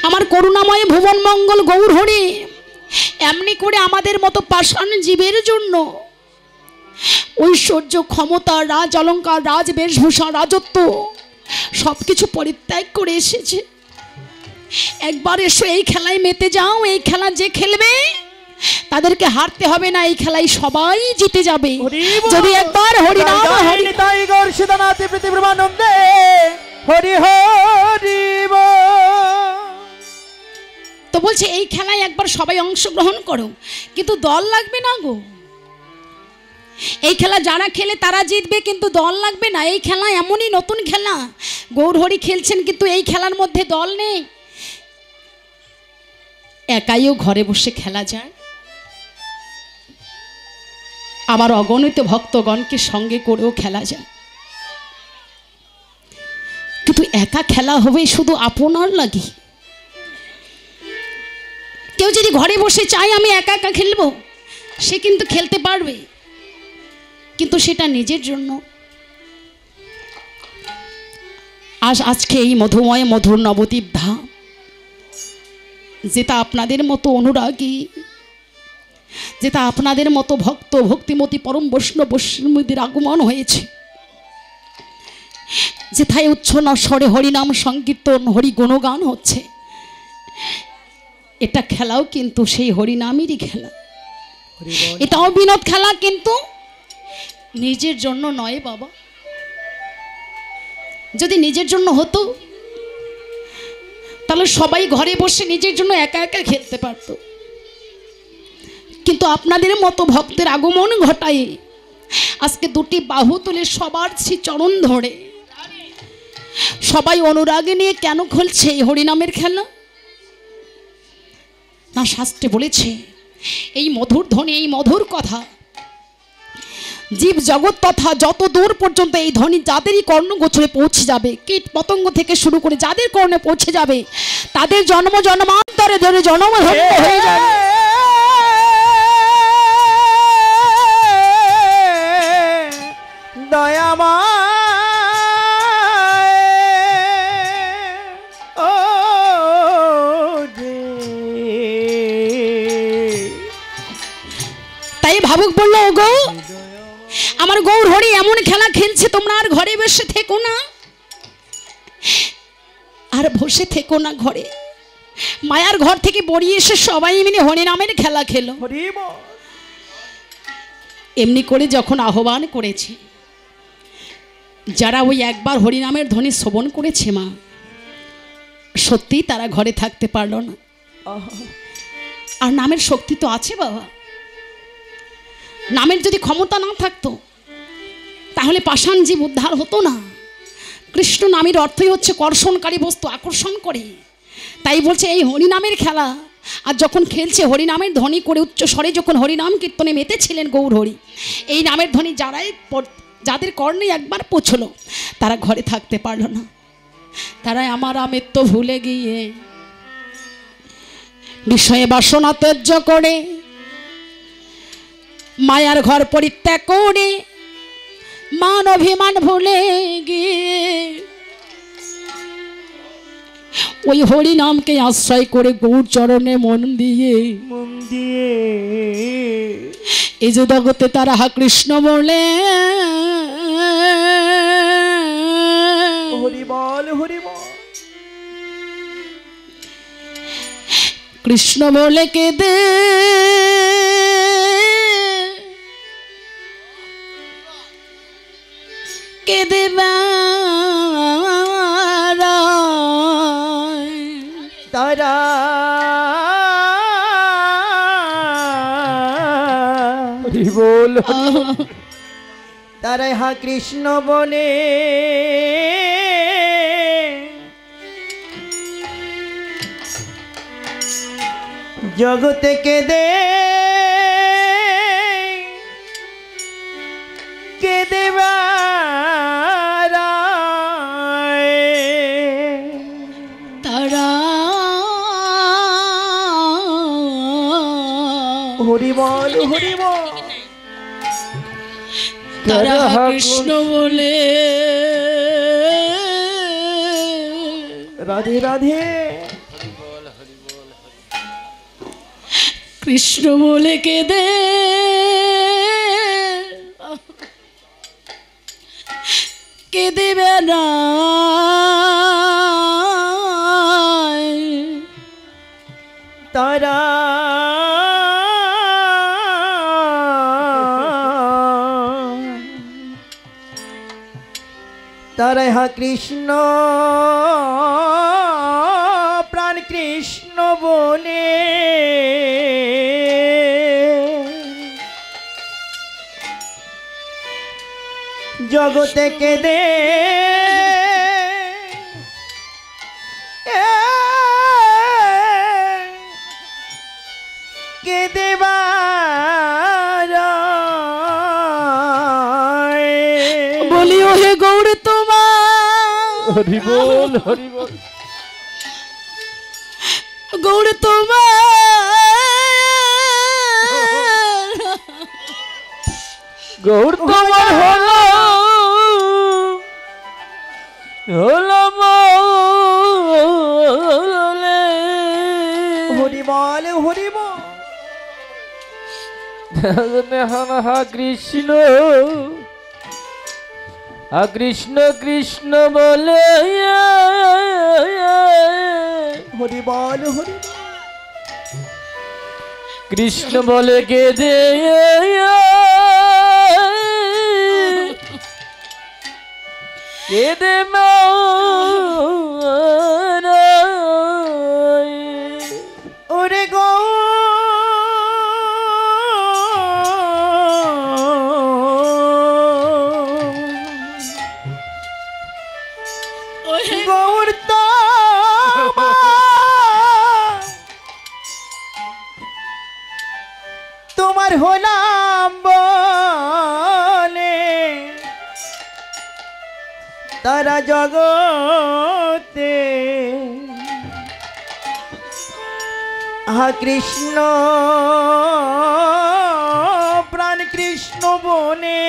আমার করুণাময় ভুবন মঙ্গল গৌর হরি এমনি করে আমাদের মতো পাষাণ জীবের জন্য ঐশ্বর্য, ক্ষমতা, রাজ অলঙ্কার, রাজ বেশভূষা, রাজত্ব সবকিছু পরিত্যাগ করে এসেছে। একবার এসো এই খেলায় মেতে যাও। এই খেলা যে খেলবে তাদেরকে হারতে হবে না, এই খেলায় সবাই জিতে যাবে। যদি একবার হরি নাম হরি তাই গৌর সীতানাথ প্রতিব্রহ্মানন্দে হরি হরি তো বলছে এই খেলায় একবার সবাই অংশগ্রহণ করো, কিন্তু দল লাগবে না গো। এই খেলা যারা খেলে তারা জিতবে, কিন্তু দল লাগবে না। এই খেলা এমনই নতুন খেলা, গৌর হরি খেলছেন কিন্তু এই খেলার মধ্যে দল নেই। একাইও ঘরে বসে খেলা যায়, আবার অগণিত ভক্তগণকে সঙ্গে করেও খেলা যায়। কিন্তু একা খেলা হবে শুধু আপনার লাগি। কেউ যদি ঘরে বসে চায় আমি একা একা খেলবো, সে কিন্তু খেলতে পারবে, কিন্তু সেটা নিজের জন্য। আজকে এই মধুময় মধুর নবদ্বীপ ধাম, যেটা আপনাদের মতো অনুরাগী, যেটা আপনাদের মতো ভক্ত ভক্তিমতী পরম বৈষ্ণব বৈষ্ণবীদের আগমন হয়েছে, যেথায় উচ্ছ্বসন স্বরে হরিনাম সংকীর্তন হরি গুণগান হচ্ছে, এটা খেলাও কিন্তু সেই হরিনামেরই খেলা। এটাও বিনোদ খেলা, কিন্তু নিজের জন্য নয় বাবা। যদি নিজের জন্য হতো তাহলে সবাই ঘরে বসে নিজের জন্য একা একা খেলতে পারত, কিন্তু আপনাদের মতো ভক্তের আগমন ঘটায় আজকে দুটি বাহু তুলে সবার শ্রী চরণ ধরে সবাই অনুরাগে নিয়ে কেন খেলছে এই হরিনামের খেলা? না, শাস্ত্রে বলেছে এই মধুর ধ্বনি, এই মধুর কথা জীব জগৎ তথা যত দূর পর্যন্ত এই ধ্বনি যাদেরই কর্ণগোচরে পৌঁছে যাবে, কীট পতঙ্গ থেকে শুরু করে যাদের কর্ণে পৌঁছে যাবে, তাদের জন্ম জন্মান্তরে ধরে জন্ম ধন্য হয়ে যাবে। তাই ভাবুক বললো, গো আমার গৌর হরি এমন খেলা খেলছে, তোমরা আর ঘরে বসে থেকো না, আর বসে থেকো না ঘরে, মায়ার ঘর থেকে বেরিয়ে এসে সবাই মিলে হরিনামের খেলা খেলো। এমনি করে যখন আহ্বান করেছে, যারা ওই একবার হরিনামের ধ্বনি শ্রবণ করেছে মা, সত্যি তারা ঘরে থাকতে পারলো না। আর নামের শক্তি তো আছে বাবা। নামের যদি ক্ষমতা না থাকতো তাহলে পাষাণ জীব উদ্ধার হতো না। কৃষ্ণ নামের অর্থই হচ্ছে কর্ষণকারী বস্তু, আকর্ষণ করে। তাই বলছে এই হরিনামের খেলা। আর যখন খেলছে হরিনামের ধ্বনি করে উচ্চ স্বরে যখন হরিনাম কীর্তনে মেতেছিলেন গৌর হরি, এই নামের ধ্বনি যাদের কর্ণে একবার পৌঁছলো তারা ঘরে থাকতে পারলো না। তারাই আমার আমৃত্য ভুলে গিয়ে বিষয়ে বাসনা ত্যায্য করে মায়ার ঘর পরিত্যাগ করে মান অভিমান ভুলে গিয়ে ওই হরি নামকে আশ্রয় করে গৌর চরণে মন দিয়ে এই যে জগতে তারা হা কৃষ্ণ বলে হরি বল হরি বল, কৃষ্ণ বলে কেঁদে কেঁদে তারা হরি বল, তারাই হা কৃষ্ণ বলে জগতে কেঁদে কেঁদে তারা হরি বল হরি বল, তারা কৃষ্ণ বলে রাধে রাধে, কৃষ্ণ বলে কেঁদে কেঁদে বেড়ায় তারা তারাই হা কৃষ্ণ প্রাণ কৃষ্ণ বলে জগতে কেঁদে কেঁদে বলি ও হে গৌর তোমার, হরি বল হরি বল, গৌর তোমার, গৌর তোমার হলো হলাম হরি বল হরি বল। কৃষ্ণ কৃষ্ণ কৃষ্ণ বলে হরি বল হরি বল। কৃষ্ণ বলে কেঁদে কেঁদে ওরে গো গৌর তোমার হলাম বলে তারা জগতে আহা কৃষ্ণ প্রাণ কৃষ্ণ বনে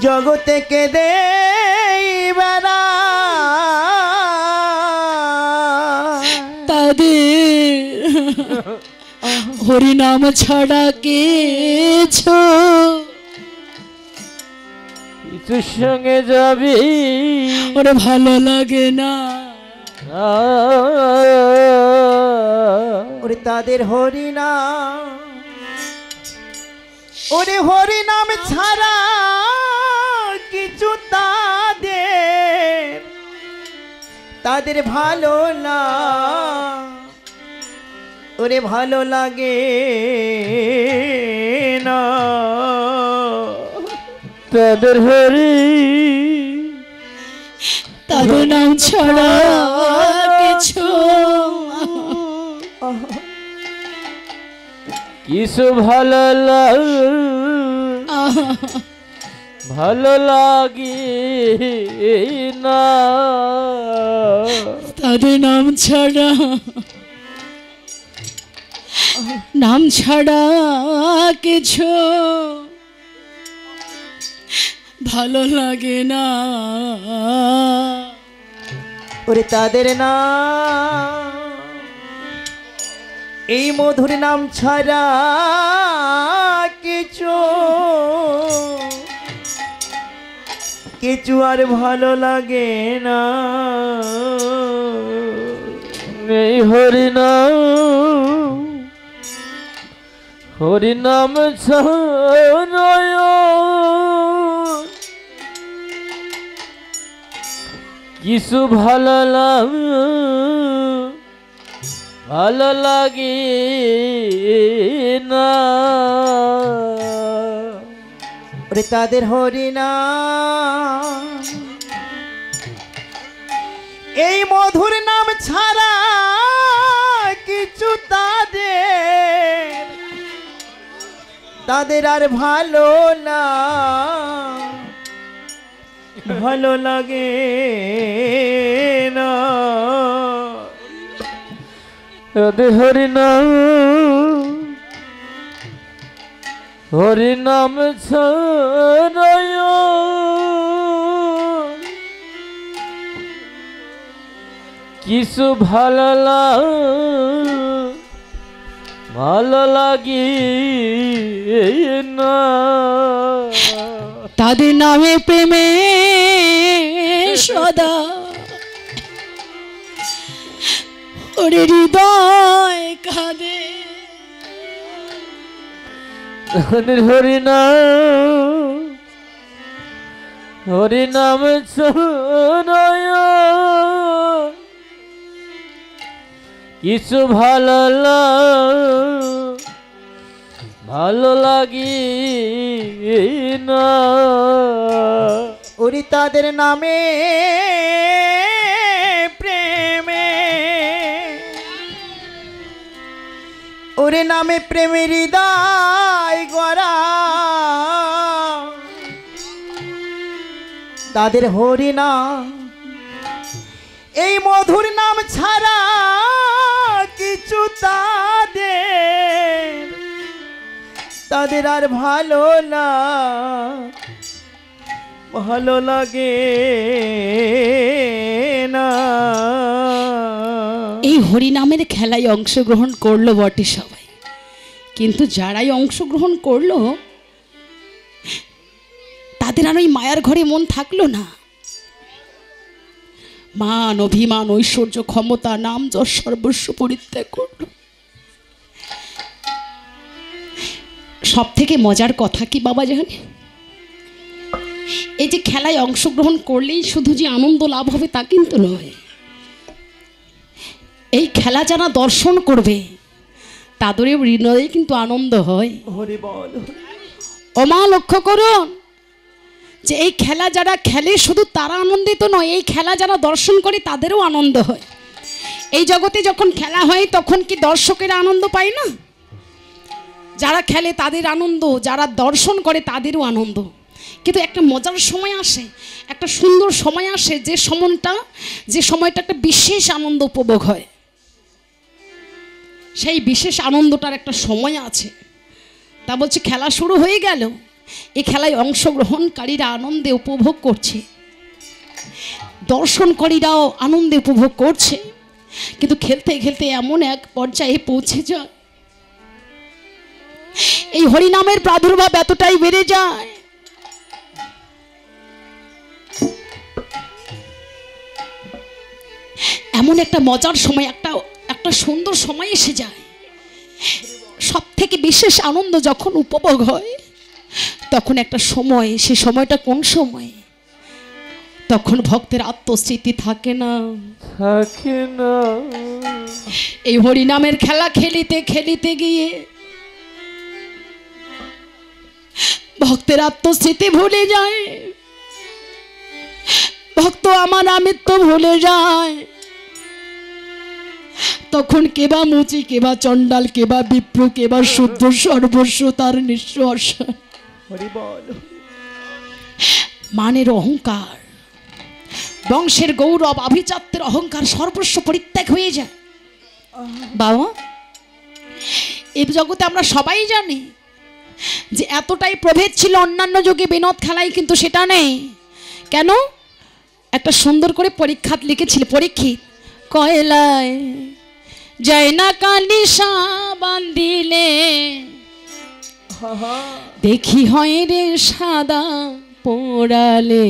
জগতে কেঁদে বেড়া তাদের হরিনাম ছাড়া কেছ কিছুর সঙ্গে যাবি ওরে ভালো লাগে না। ওরে তাদের হরিনাম ওরে হরিনাম ছাড়া কিছু তাদের ভালো না ওরে ভালো লাগে না তাদের হরি তাদের নাম ছাড়া কিছু কিছু ভালো ভালো লাগে না তাদের নাম ছাড়া কিছু ভালো লাগে না ওরে তাদের নাম এই মধুর নাম ছাড়া কিছু আর ভালো লাগে না এই হরিনাম ছাড়া কিছু ভালো লাগে না ওরে তাদের হরিনাম এই মধুর নাম ছাড়া কিছু তাদের আর ভালো লাগে না হরিনাম ছাড়া কিছু ভালো লাগে না তাদের নামে প্রেমে সদা ওরে হৃদয় কাঁদে হরিনাম ছাড়া কিছু ভালো লাগে না ওরে তাদের নামে প্রেমে ওরে নামে প্রেমের হৃদয় গড়া তাদের হরিনাম এই মধুর নাম ছাড়া কিছু তাদের আর ভালো লাগে না। এই হরিনামের খেলায় অংশগ্রহণ করলো বটে সবাই, কিন্তু যারাই অংশগ্রহণ করলো তাদের আর ওই মায়ার ঘরে মন থাকলো না। মান, অভিমান, ঐশ্বর্য, ক্ষমতা, নাম, যশ সর্বস্ব পরিত্যাগ করলো। সব থেকে মজার কথা কি বাবা জানেন? এই যে খেলায় অংশগ্রহণ করলেই শুধু যে আনন্দ লাভ হবে তা কিন্তু নয়। এই খেলা যারা দর্শন করবে তাদেরও হৃদয়ে কিন্তু আনন্দ হয়। হরি বল। ও মা, লক্ষ্য করুন যে এই খেলা যারা খেলে শুধু তারা আনন্দিত নয়, এই খেলা যারা দর্শন করে তাদেরও আনন্দ হয়। এই জগতে যখন খেলা হয় তখন কি দর্শকেরা আনন্দ পায় না? যারা খেলে তাদের আনন্দ, যারা দর্শন করে তাদেরও আনন্দ। কিন্তু একটা মজার সময় আসে, একটা সুন্দর সময় আসে, যে সময়টা একটা বিশেষ আনন্দ উপভোগ হয়। সেই বিশেষ আনন্দটার একটা সময় আছে। তা বলছে খেলা শুরু হয়ে গেল, এই খেলায় অংশগ্রহণকারীরা আনন্দে উপভোগ করছে, দর্শনকারীরাও আনন্দে উপভোগ করছে। কিন্তু খেলতে খেলতে এমন এক পর্যায়ে পৌঁছে যায়, এই হরিনামের প্রাদুর্ভাব এতটাই বেড়ে যায়, এমন একটা মজার সময়, একটা সুন্দর সময় এসে যায়। সব থেকে বিশেষ আনন্দ যখন উপভোগ হয় তখন একটা সময়, সে সময়টা কোন সময়? তখন ভক্তের আত্মস্মৃতি থাকে না। এই হরিনামের খেলা খেলিতে খেলিতে গিয়ে ভক্তের আত্মস্মৃতি ভুলে যায়। ভক্ত আমার আমিত্ব ভুলে যায়। তখন কেবা মুচি, কেবা চণ্ডাল, কেবা বিপ্র, কেবা শুদ্ধ সর্বস্ব তার নিঃশ্বাস। মানের অহংকার, বংশের গৌরব, আভিজাত্যের অহংকার সর্বস্ব পরিত্যাগ হয়ে যায়। বাবা, এই জগতে আমরা সবাই জানি যে এতটাই প্রভেদ ছিল অন্যান্য যুগে বিনোদ খেলায়, কিন্তু সেটা নেই। কেন? একটা সুন্দর করে পরীক্ষা লিখেছিল পরীক্ষিত, কয়লায় যায় না কালিসা বান্ধিলে দেখি হয় রে সাদা পোড়ালে,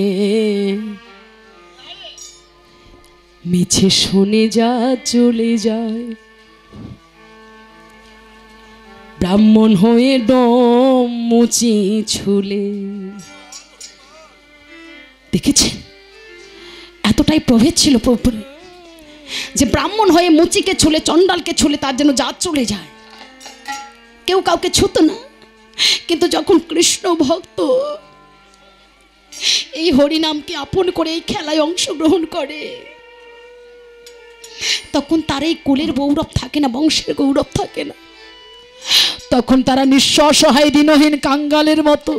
মিছে শুনে যা চলে যায়, ব্রাহ্মণ হয়ে ডম মুচি ছুলে। দেখেছেন এতটাই প্রভেদ ছিল প্রভুর যে ব্রাহ্মণ হয়ে মুচিকে ছুলে, চণ্ডালকে ছুলে তার যেন যা চলে যায়, কেউ কাউকে ছুতো না। কিন্তু যখন কৃষ্ণ ভক্ত এই হরিনামকে আপন করে এই খেলায় অংশগ্রহণ করে তখন তার এই কুলের গৌরব থাকে না, বংশের গৌরব থাকে না। তখন তারা নিঃস্ব, অসহায়, দিনহীন কাঙ্গালের মতো।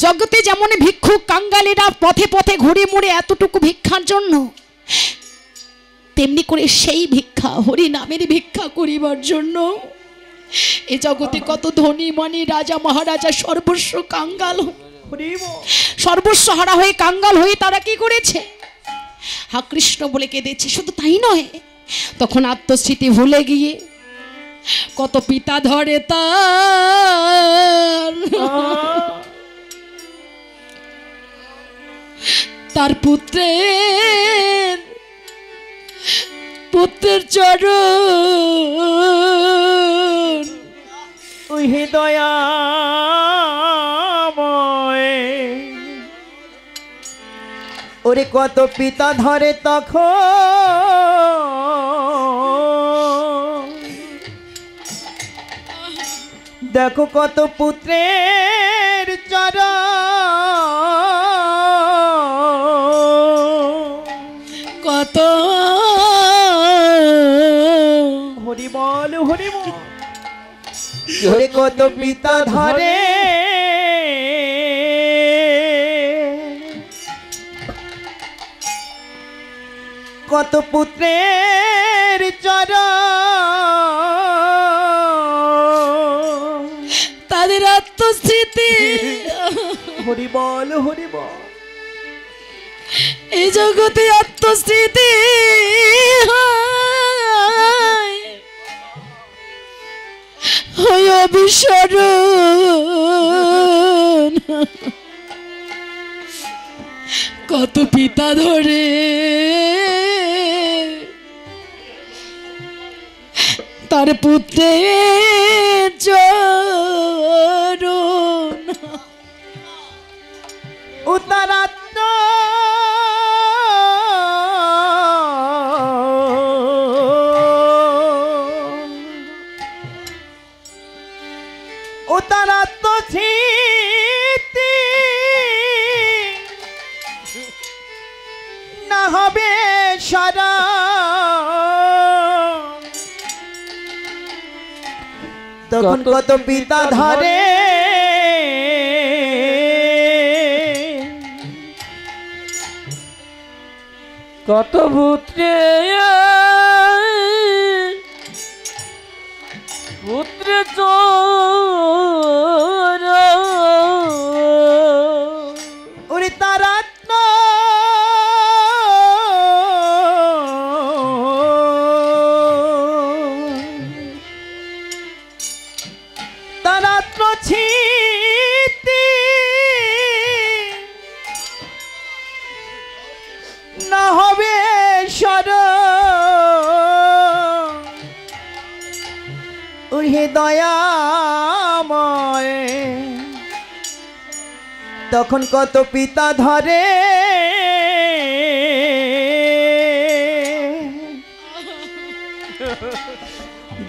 জগতে যেমন ভিক্ষুক কাঙ্গালেরা পথে পথে ঘুরে মুড়ে এতটুকু ভিক্ষার জন্য, তেমনি করে সেই ভিক্ষা হরিনামের ভিক্ষা করিবার জন্য এ জগতে কত ধনী মানি, রাজা মহারাজা সর্বস্ব কাঙ্গাল, সর্বস্ব হারা হয়ে কাঙ্গাল হয়ে তারা কি করেছে? হা কৃষ্ণ বলে কেঁদেছে। শুধু তাই নয়, তখন আত্মস্মৃতি ভুলে গিয়ে কত পিতা ধরে তার পুত্রের চরণ ওই দয়াময়, ওরে কত পিতা ধরে তখন, দেখো কত পুত্রের চরণ, কত হরি বল হরি বল, ওরে কত পিতা ধরে কত পুত্রের চরণ, হরি বল হরি বল। এই জগতে আত্মস্মৃতি হয় অবিস্মরণ, কত পিতা ধরে তার পুত্রের চরণ, উত্তরাত্ম উত্তরাত্ম স্মৃতি না হবে সারা, তখন কত পিতা ধরে কত পুত্রে পুত্রে চোর ওরে তারাত্ম তারাত্ম ছিতি না হবে সর, ওহে দয়াময় তখন কত পিতা ধরে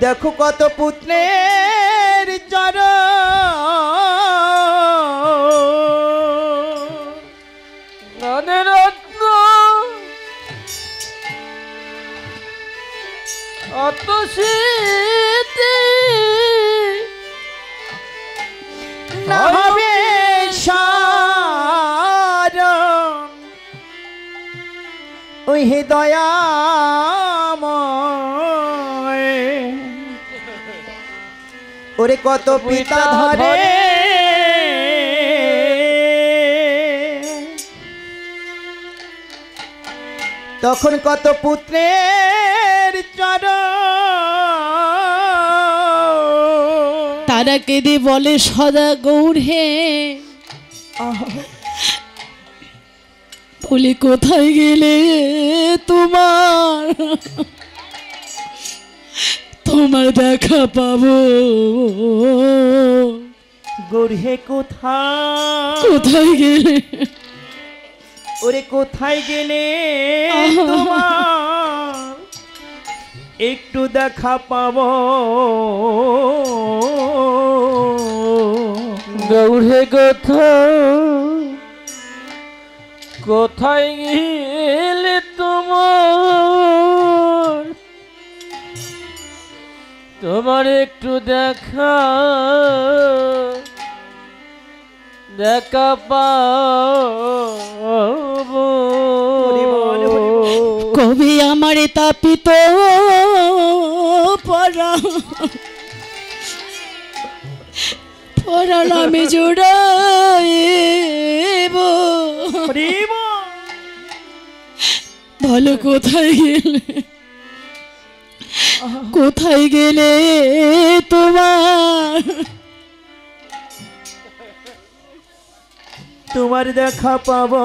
দেখো কত পুত্রের চরণ, রত্ন অত শীতে না হবে সার, ওই হে দয়াময় ওরে কত পিতা ধরে তখন কত পুত্রের চরণ, তারা কেঁদে বলে সদা গৌর হে, বলি কোথায় গেলে তোমার তোমার দেখা পাবো, গৌরহে কোথায় কোথায় গেলে ওরে কোথায় গেলে তোমার একটু দেখা পাবো, গৌরে কথা কোথায় গেলে তোমার তোমার একটু দেখা দেখা পাবো, কবি আমার তাপিত পরা পরাণ আমি জোড়াইব, বলো কোথায় গেলে কোথায় গেলে তোমার তোমার দেখা পাবো,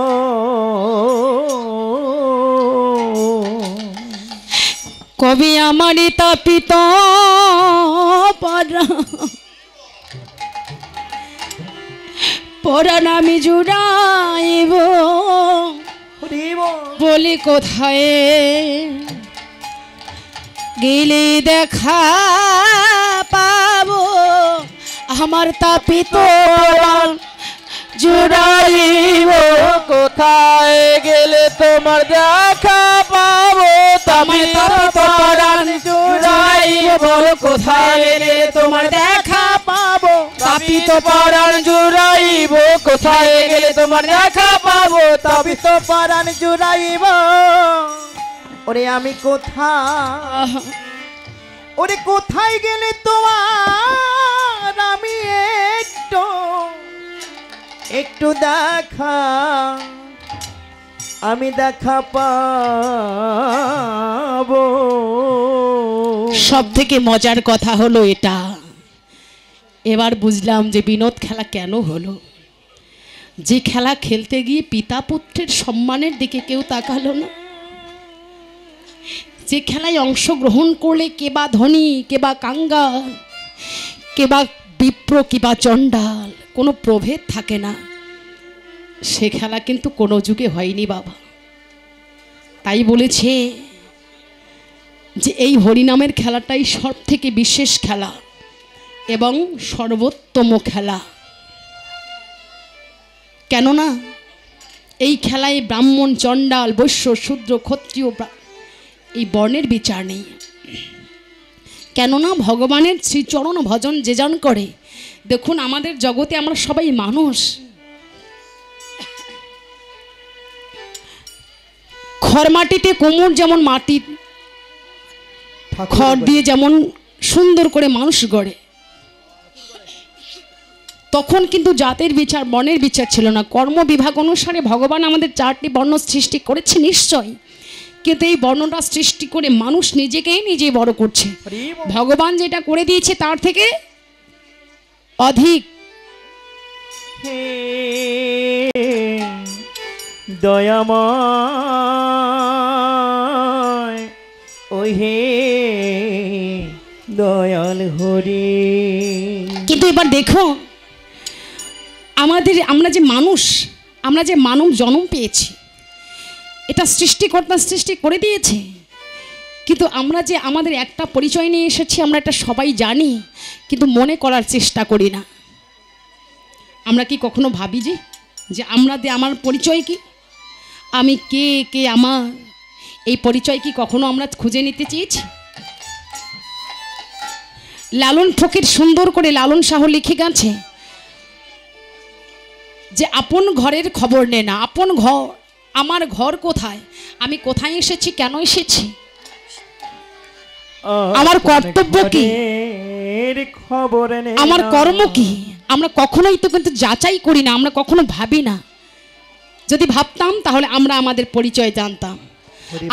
কবি আমার তাপিত পরা পরাণ আমি জুড়াইব, বলি কোথায় গেলে দেখা পাবো, আমার তাপিত পরাণ জুড়াইব, কোথায় গেলে তোমার দেখা পাবো, তাপিত পরাণ জুড়াইব, কোথায় গেলে তোমার দেখা পাবো, তাপিত পরাণ জুড়াইব, কোথায় গেলে তোমার দেখা পাবো, তাপিত পরাণ জুড়াইব, ওরে আমি কোথায় ওরে কোথায় গেলে তোমার আমি একটু একটু দেখা আমি দেখা পাবো। সব থেকে মজার কথা হলো এটা, এবার বুঝলাম যে বিনোদ খেলা কেন হলো। যে খেলা খেলতে গিয়ে পিতা পুত্রের সম্মানের দিকে কেউ তাকালো না, যে খেলায় অংশগ্রহণ করলে কে বা ধনী, কে বা কাঙ্গাল, কে বা বিপ্র, কে বা চণ্ডাল, কোনো প্রভেদ থাকে না, সে খেলা কিন্তু কোনো যুগে হয়নি বাবা। তাই বলেছে যে এই হরিনামের খেলাটাই সব থেকে বিশেষ খেলা এবং সর্বোত্তম খেলা। কেননা এই খেলায় ব্রাহ্মণ, চণ্ডাল, বৈশ্য, শূদ্র, ক্ষত্রিয় এই বর্ণের বিচার নেই। কেননা ভগবানের শ্রীচরণ ভজন যে জন করে, দেখুন আমাদের জগতে আমরা সবাই মানুষ, খড়মাটিতে কোমর যেমন মাটি খড় দিয়ে যেমন সুন্দর করে মানুষ গড়ে, তখন কিন্তু জাতের বিচার, বর্ণের বিচার ছিল না। কর্ম বিভাগ অনুসারে ভগবান আমাদের 4টি বর্ণ সৃষ্টি করেছে নিশ্চয়, কিন্তু এই বর্ণটা সৃষ্টি করে মানুষ নিজেকেই নিজেই বড় করছে। ভগবান যেটা করে দিয়েছে তার থেকে অধিক। হে দয়াময় ওই হে দয়াল হরি। কিন্তু এবার দেখো আমরা যে মানব জন্ম পেয়েছি, এটা সৃষ্টিকর্তা সৃষ্টি করে দিয়েছে, কিন্তু আমরা যে আমাদের একটা পরিচয় নিয়ে এসেছি, আমরা এটা সবাই জানি, কিন্তু মনে করার চেষ্টা করি না। আমরা কি কখনো ভাবি যে আমার পরিচয় কি, আমি কে, কে আমার, এই পরিচয় কি কখনো আমরা খুঁজে নিতে চেয়েছি? লালন ফকির সুন্দর করে লালন সাহ লিখে গেছে যে আপন ঘরের খবর নে না, আপন ঘর, আমার ঘর কোথায়, আমি কোথায় এসেছি, কেন এসেছি, আমার কর্তব্য কি, আমার কর্ম কি, আমরা কখনোই তো কিন্তু যাচাই করি না, আমরা কখনো ভাবি না। যদি ভাবতাম তাহলে আমরা আমাদের পরিচয় জানতাম।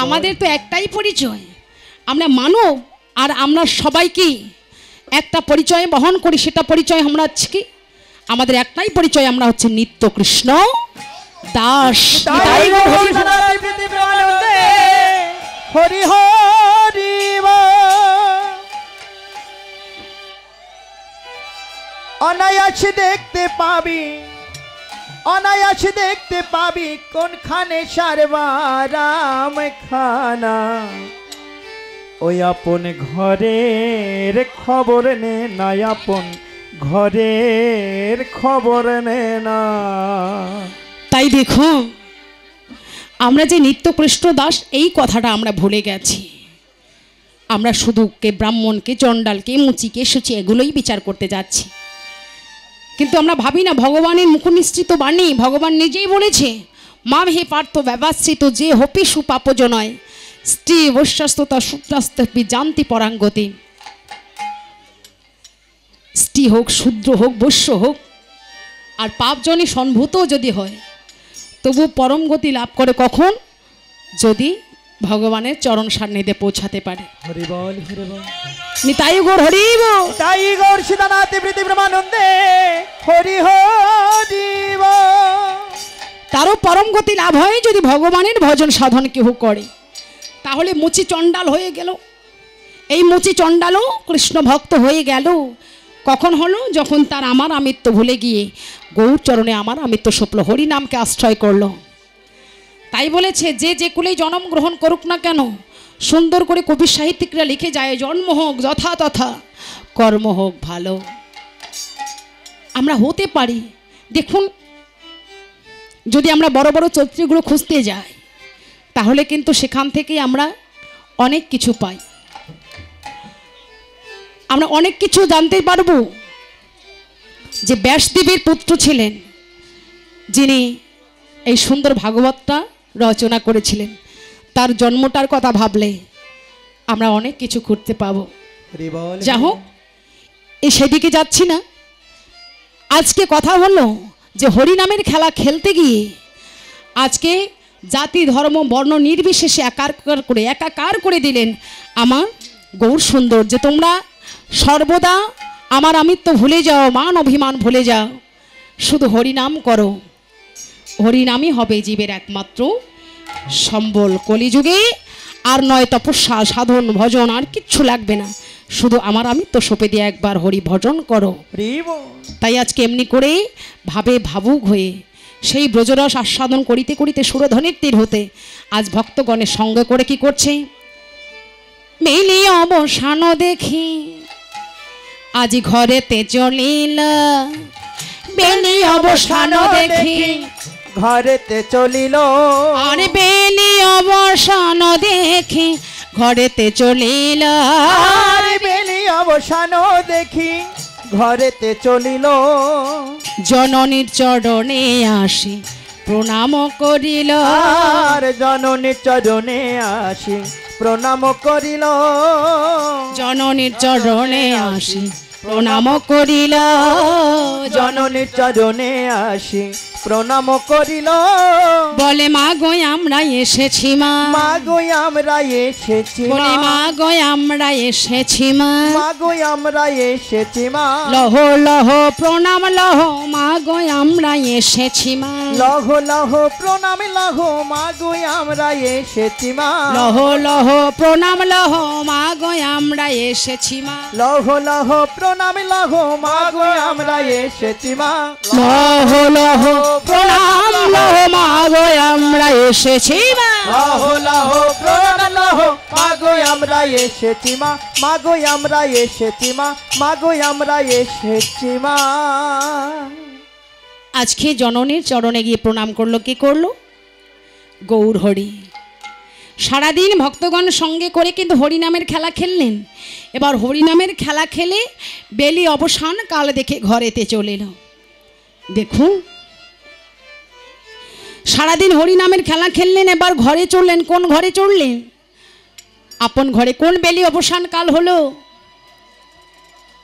আমাদের তো একটাই পরিচয়, আমরা মানব, আর আমরা সবাই কি একটা পরিচয় বহন করি। সেটা পরিচয় আমরা হচ্ছে কি, আমাদের একটাই পরিচয়, আমরা হচ্ছে নিত্য কৃষ্ণ দাস। হরি হরি অনায়াসে দেখতে পাবি, অনায়াসে দেখতে পাবি কোনখানে সারবারাম খানা। ওই আপন ঘরের খবর নে না, আপন ঘরের খবর নে না। তাই দেখো আমরা যে নিত্য কৃষ্ণ দাস, এই কথাটা আমরা ভুলে গেছি। আমরা শুধু কে ব্রাহ্মণ, কে চণ্ডাল, কে মুচি, কে সূচি, এগুলোই বিচার করতে যাচ্ছি, কিন্তু আমরা ভাবি না ভগবানের মুখনিসৃত বাণী। ভগবান নিজেই বলেছে, মা হে পার্থ ব্যবাশ্রিত যে হপি সুপাপজনয় স্ত্রী বৈশ্যস্ততা সূত্রাস্তপি জানতি পরাঙ্গতি। স্ত্রী হোক, শূদ্র হোক, বৈশ্য হোক, আর পাপজনে সম্ভূত যদি হয়, তবু পরম গতি লাভ করে কখন, যদি ভগবানের চরণ সান্নিধ্যে পৌঁছাতে পারে। হরি বল হরি বল নিতাই গৌর হরি বল, তাই গৌর সীতানাথ প্রীতি ব্রহ্মানন্দে হরি হরি বল। তারও পরম গতি লাভ হয় যদি ভগবানের ভজন সাধন কেহ করে। তাহলে মুচি চণ্ডাল হয়ে গেল, এই মুচি চণ্ডালও কৃষ্ণ ভক্ত হয়ে গেল। কখন হলো, যখন তার আমার আমিত্ব ভুলে গিয়ে গৌর চরণে আমার আমিত্ব সপল হরি নামকে আশ্রয় করলো। তাই বলেছে যে যে কুলেই জন্ম গ্রহণ করুক না কেন, সুন্দর করে কবি সাহিত্যিকরা লিখে যায়, জন্ম হোক যথা তথা, কর্ম হোক ভালো। আমরা হতে পারি। দেখুন যদি আমরা বড় বড় চরিত্রগুলো খুঁজতে যাই, তাহলে কিন্তু সেখান থেকেই আমরা অনেক কিছু পাই, আমরা অনেক কিছু জানতে পারবো। যে ব্যাসদেবের পুত্র ছিলেন, যিনি এই সুন্দর ভাগবতটা রচনা করেছিলেন, তার জন্মটার কথা ভাবলে আমরা অনেক কিছু করতে পাবো। যা হোক, সেদিকে যাচ্ছি না। আজকে কথা হলো যে হরিনামের খেলা খেলতে গিয়ে আজকে জাতি ধর্ম বর্ণ নির্বিশেষে একাকার করে দিলেন আমার গৌর সুন্দর। যে তোমরা সর্বদা আমার আমিত্ব ভুলে যাও, মান অভিমান ভুলে যাও, শুধু হরিনাম করো। হরিনামই হবে জীবের একমাত্র সম্বল। কলিযুগে আর নয় তপস্যা সাধন ভজন, আর কিচ্ছু লাগবে না, শুধু আমার আমিত্ব সঁপে দিয়ে একবার হরি ভজন করো। তাই আজকে এমনি করে ভাবুক হয়ে সেই ব্রজরস আস্বাদন করিতে করিতে সুরধ্বনির তীর হতে আজ ভক্তগণের সঙ্গে করে কি করছে? মেলি অবসান দেখি আজ ঘরেতে চলিল, বেলি অবসান দেখি ঘরেতে চলিল, আরে বেলি অবসান দেখি ঘরেতে চলিল, আরে বেলি অবসান দেখি ঘরেতে চলিল। জননীর চরণে আসি প্রণাম করিল, আর জননীর চরণে আসি প্রণাম করিল, জননীর চরণে আসি প্রণাম করিল, জননীর চরণে আসি প্রণাম করিল। বলে মা গো আমরা এসেছি মা, মা গো আমরা এসেছি বলে মা, মা গো আমরা এসেছি মা, মা গো আমরা এসেছি মা, লহ লহ প্রণাম লহ মা গো আমরা এসেছি মা, লহ লহ প্রণাম লহ মা গো আমরা এসেছি মা, লহ লহ প্রণাম লহ মা গো আমরা এসেছি মা, লহ লহ প্রণাম লহ মা গো আমরা এসেছি মা, লহ লহ প্রণাম লহ মা গো আমরা এসেছি মা, লহ লহ প্রণাম লহ মা গো আমরা এসেছি মা, মা গো আমরা এসেছি মা, মা গো আমরা এসেছি মা। আজকে জননীর চরণে গিয়ে প্রণাম করলো, কে করলো? গৌর হরি। সারাদিন ভক্তগণ সঙ্গে করে কিন্তু হরিনামের খেলা খেললেন। এবার হরিনামের খেলা খেলে বেলি অবসান কাল দেখে ঘরেতে চলে এলো। দেখুন সারাদিন হরিনামের খেলা খেললেন, এবার ঘরে চললেন। কোন ঘরে চললেন? আপন ঘরে। কোন বেলি অবসান কাল হলো?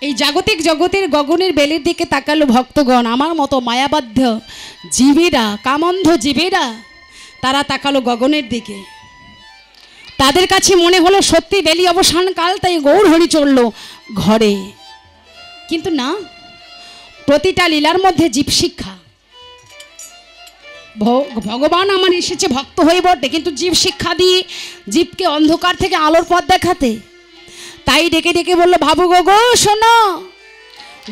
এই জাগতিক জগতের গগনের বেলির দিকে তাকালো ভক্তগণ। আমার মতো মায়াবাধ্য জীবেরা, কামন্ধ জীবেরা, তারা তাকালো গগনের দিকে। তাদের কাছে মনে হলো সত্যি বেলি অবসান কাল, তাই গৌর হরি চলল ঘরে। কিন্তু না, প্রতিটা লীলার মধ্যে জীব শিক্ষা। ভগবান আমার এসেছে ভক্ত হয়ে বটে, কিন্তু জীব শিক্ষা দিয়ে জীবকে অন্ধকার থেকে আলোর পথ দেখাতে। তাই ডেকে ডেকে বললো, ভাবু গো গো শোনো,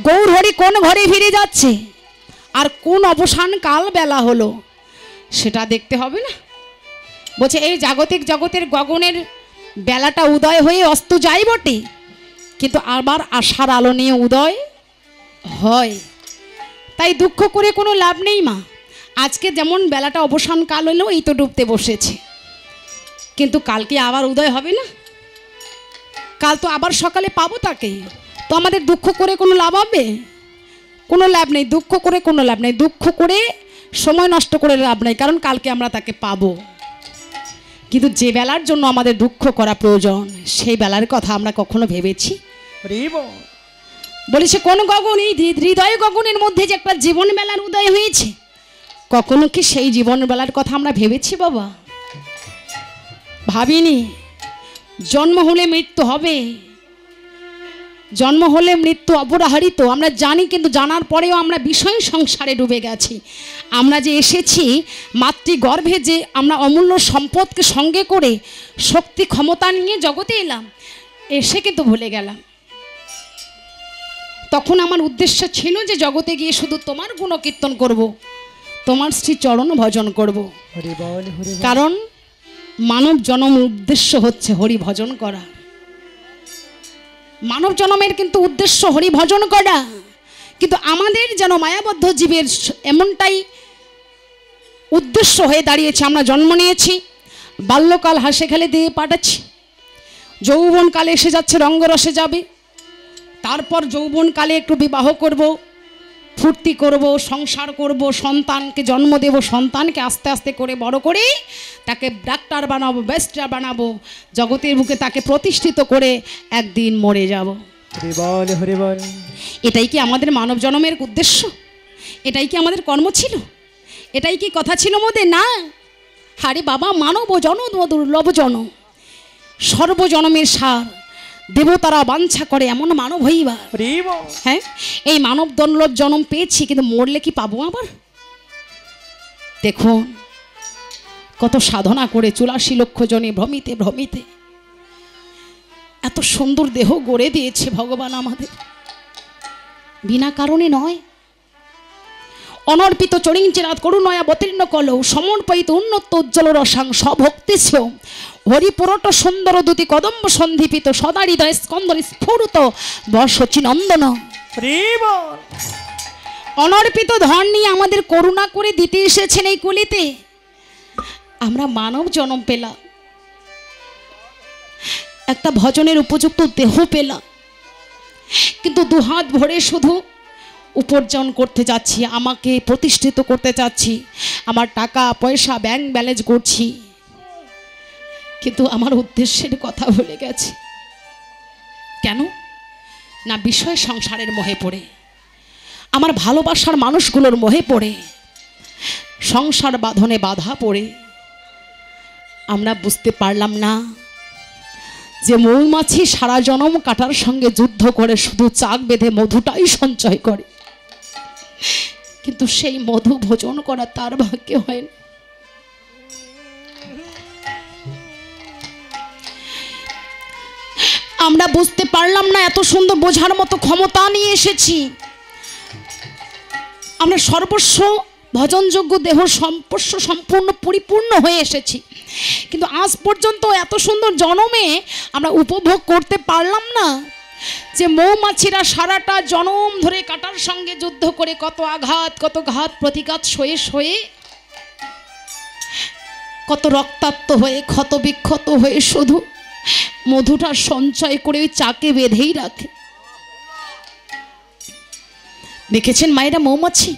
গৌর হরি কোন ঘরে ফিরে যাচ্ছে আর কোন অবসান কাল বেলা হলো সেটা দেখতে হবে না? বলছে এই জাগতিক জগতের গগনের বেলাটা উদয় হয়ে অস্ত যায় বটে, কিন্তু আবার আশার আলো নিয়ে উদয় হয়। তাই দুঃখ করে কোনো লাভ নেই মা। আজকে যেমন বেলাটা অবসান কাল হলো, এই তো ডুবতে বসেছে, কিন্তু কালকে আবার উদয় হবে না? কাল তো আবার সকালে পাবো তাকে। তো আমাদের দুঃখ করে কোনো লাভ হবে? কোনো লাভ নেই। দুঃখ করে কোনো লাভ নেই। দুঃখ করে সময় নষ্ট করে লাভ নেই, কারণ কালকে আমরা তাকে পাবো। কিন্তু যে বেলার জন্য আমাদের দুঃখ করা প্রয়োজন, সেই বেলার কথা আমরা কখনো ভেবেছি? বলেছে কোন গগন? এই হৃদয় গগনের মধ্যে যে একটা জীবন বেলার উদয় হয়েছে, কখনো কি সেই জীবন বেলার কথা আমরা ভেবেছি বাবা? ভাবিনি। জন্ম হলে মৃত্যু হবে, জন্ম হলে মৃত্যু অপরাহরিত আমরা জানি, কিন্তু জানার পরেও আমরা বিষয় সংসারে ডুবে গেছি। আমরা যে এসেছি মাতৃগর্ভে, যে আমরা অমূল্য সম্পদকে সঙ্গে করে শক্তি ক্ষমতা নিয়ে জগতে এলাম, এসে কিন্তু ভুলে গেলাম। তখন আমার উদ্দেশ্য ছিল যে জগতে গিয়ে শুধু তোমার গুণকীর্তন করব, তোমার শ্রী চরণ ভজন করব। কারণ মানব জন্ম উদ্দেশ্য হচ্ছে হরি ভজন করা। মানব জন্মের কিন্তু উদ্দেশ্য হরি ভজন করা, কিন্তু আমাদের যেন মায়াবদ্ধ জীবের এমনটাই উদ্দেশ্য হয়ে দাঁড়িয়েছে। আমরা জন্ম নিয়েছি, বাল্যকাল হাসে খেলে দিয়ে পাঠাচ্ছি, যৌবনকালে এসে যাচ্ছে রঙ্গরসে যাবে, তারপর যৌবনকালে একটু বিবাহ করব, ফুর্তি করব, সংসার করব, সন্তানকে জন্ম দেব, সন্তানকে আস্তে আস্তে করে বড় করে তাকে ডাক্তার বানাবো, ব্যারিস্টার বানাবো, জগতের বুকে তাকে প্রতিষ্ঠিত করে একদিন মরে যাব। এটাই কি আমাদের মানব জন্মের উদ্দেশ্য? এটাই কি আমাদের কর্ম ছিল? এটাই কি কথা ছিল মোদের? না। হারে বাবা, মানব জনম দুর্লভ জনম, সর্বজনমের সার দেবতারা বাঞ্ছা করে এমন মানব হইবা। হ্যাঁ, এই মানব দুর্লভ জনম পেয়েছি, কিন্তু মরলে কি পাবো আবার? দেখুন কত সাধনা করে 84 লক্ষ জনে ভ্রমিতে ভ্রমিতে এত সুন্দর দেহ গড়ে দিয়েছে ভগবান আমাদের, বিনা কারণে নয়। অনর্পিত চরিঞ্চিরাত করুণয় অবতীর্ণ কলৌ সমর্পিত উন্নত উজ্জ্বল রসাং স্বভক্তিস্য হরিপুরট সুন্দর দুতি কদম্ব সন্ধিপিত সদা হৃদয় স্কন্দন স্ফুরত বর্ষচি নন্দন। অনর্পিত ধন নিয়ে আমাদের করুণা করে দিতে এসেছেন এই কলিতে। আমরা মানব জন্ম পেলাম, একটা ভজনের উপযুক্ত দেহ পেলাম, কিন্তু দুহাত ভরে শুধু উপার্জন করতে যাচ্ছি, আমাকে প্রতিষ্ঠিত করতে চাচ্ছি, আমার টাকা পয়সা ব্যাংক ব্যালেন্স করছি, কিন্তু আমার উদ্দেশ্যের কথা ভুলে গেছি। কেন না? বিষয় সংসারের মোহে পড়ে, আমার ভালোবাসার মানুষগুলোর মোহে পড়ে, সংসার বাঁধনে বাধা পড়ে আমরা বুঝতে পারলাম না যে মৌমাছি সারা জনম কাটার সঙ্গে যুদ্ধ করে শুধু চাক বেঁধে মধুটাই সঞ্চয় করে, কিন্তু সেই মধু ভোজন করা তার ভাগ্যে হয় না। আমরা বুঝতে পারলাম না, এত সুন্দর বোঝার মতো ক্ষমতা নিয়ে এসেছি, আমরা সর্বস্ব ভজনযোগ্য দেহ সম্পূর্ণ পরিপূর্ণ হয়ে এসেছি, কিন্তু আজ পর্যন্ত এত সুন্দর জনমে আমরা উপভোগ করতে পারলাম না যে মৌমাছিরা সারাটা জনম ধরে কাটার সঙ্গে যুদ্ধ করে কত আঘাত কত ঘাত প্রতিঘাত সয়ে সয়ে কত রক্তাক্ত হয়ে ক্ষত বিক্ষত হয়ে শুধু মধুটা সঞ্চয় করে ওই চাকে বেঁধেই রাখে। দেখেছেন মায়েরা মৌমাছি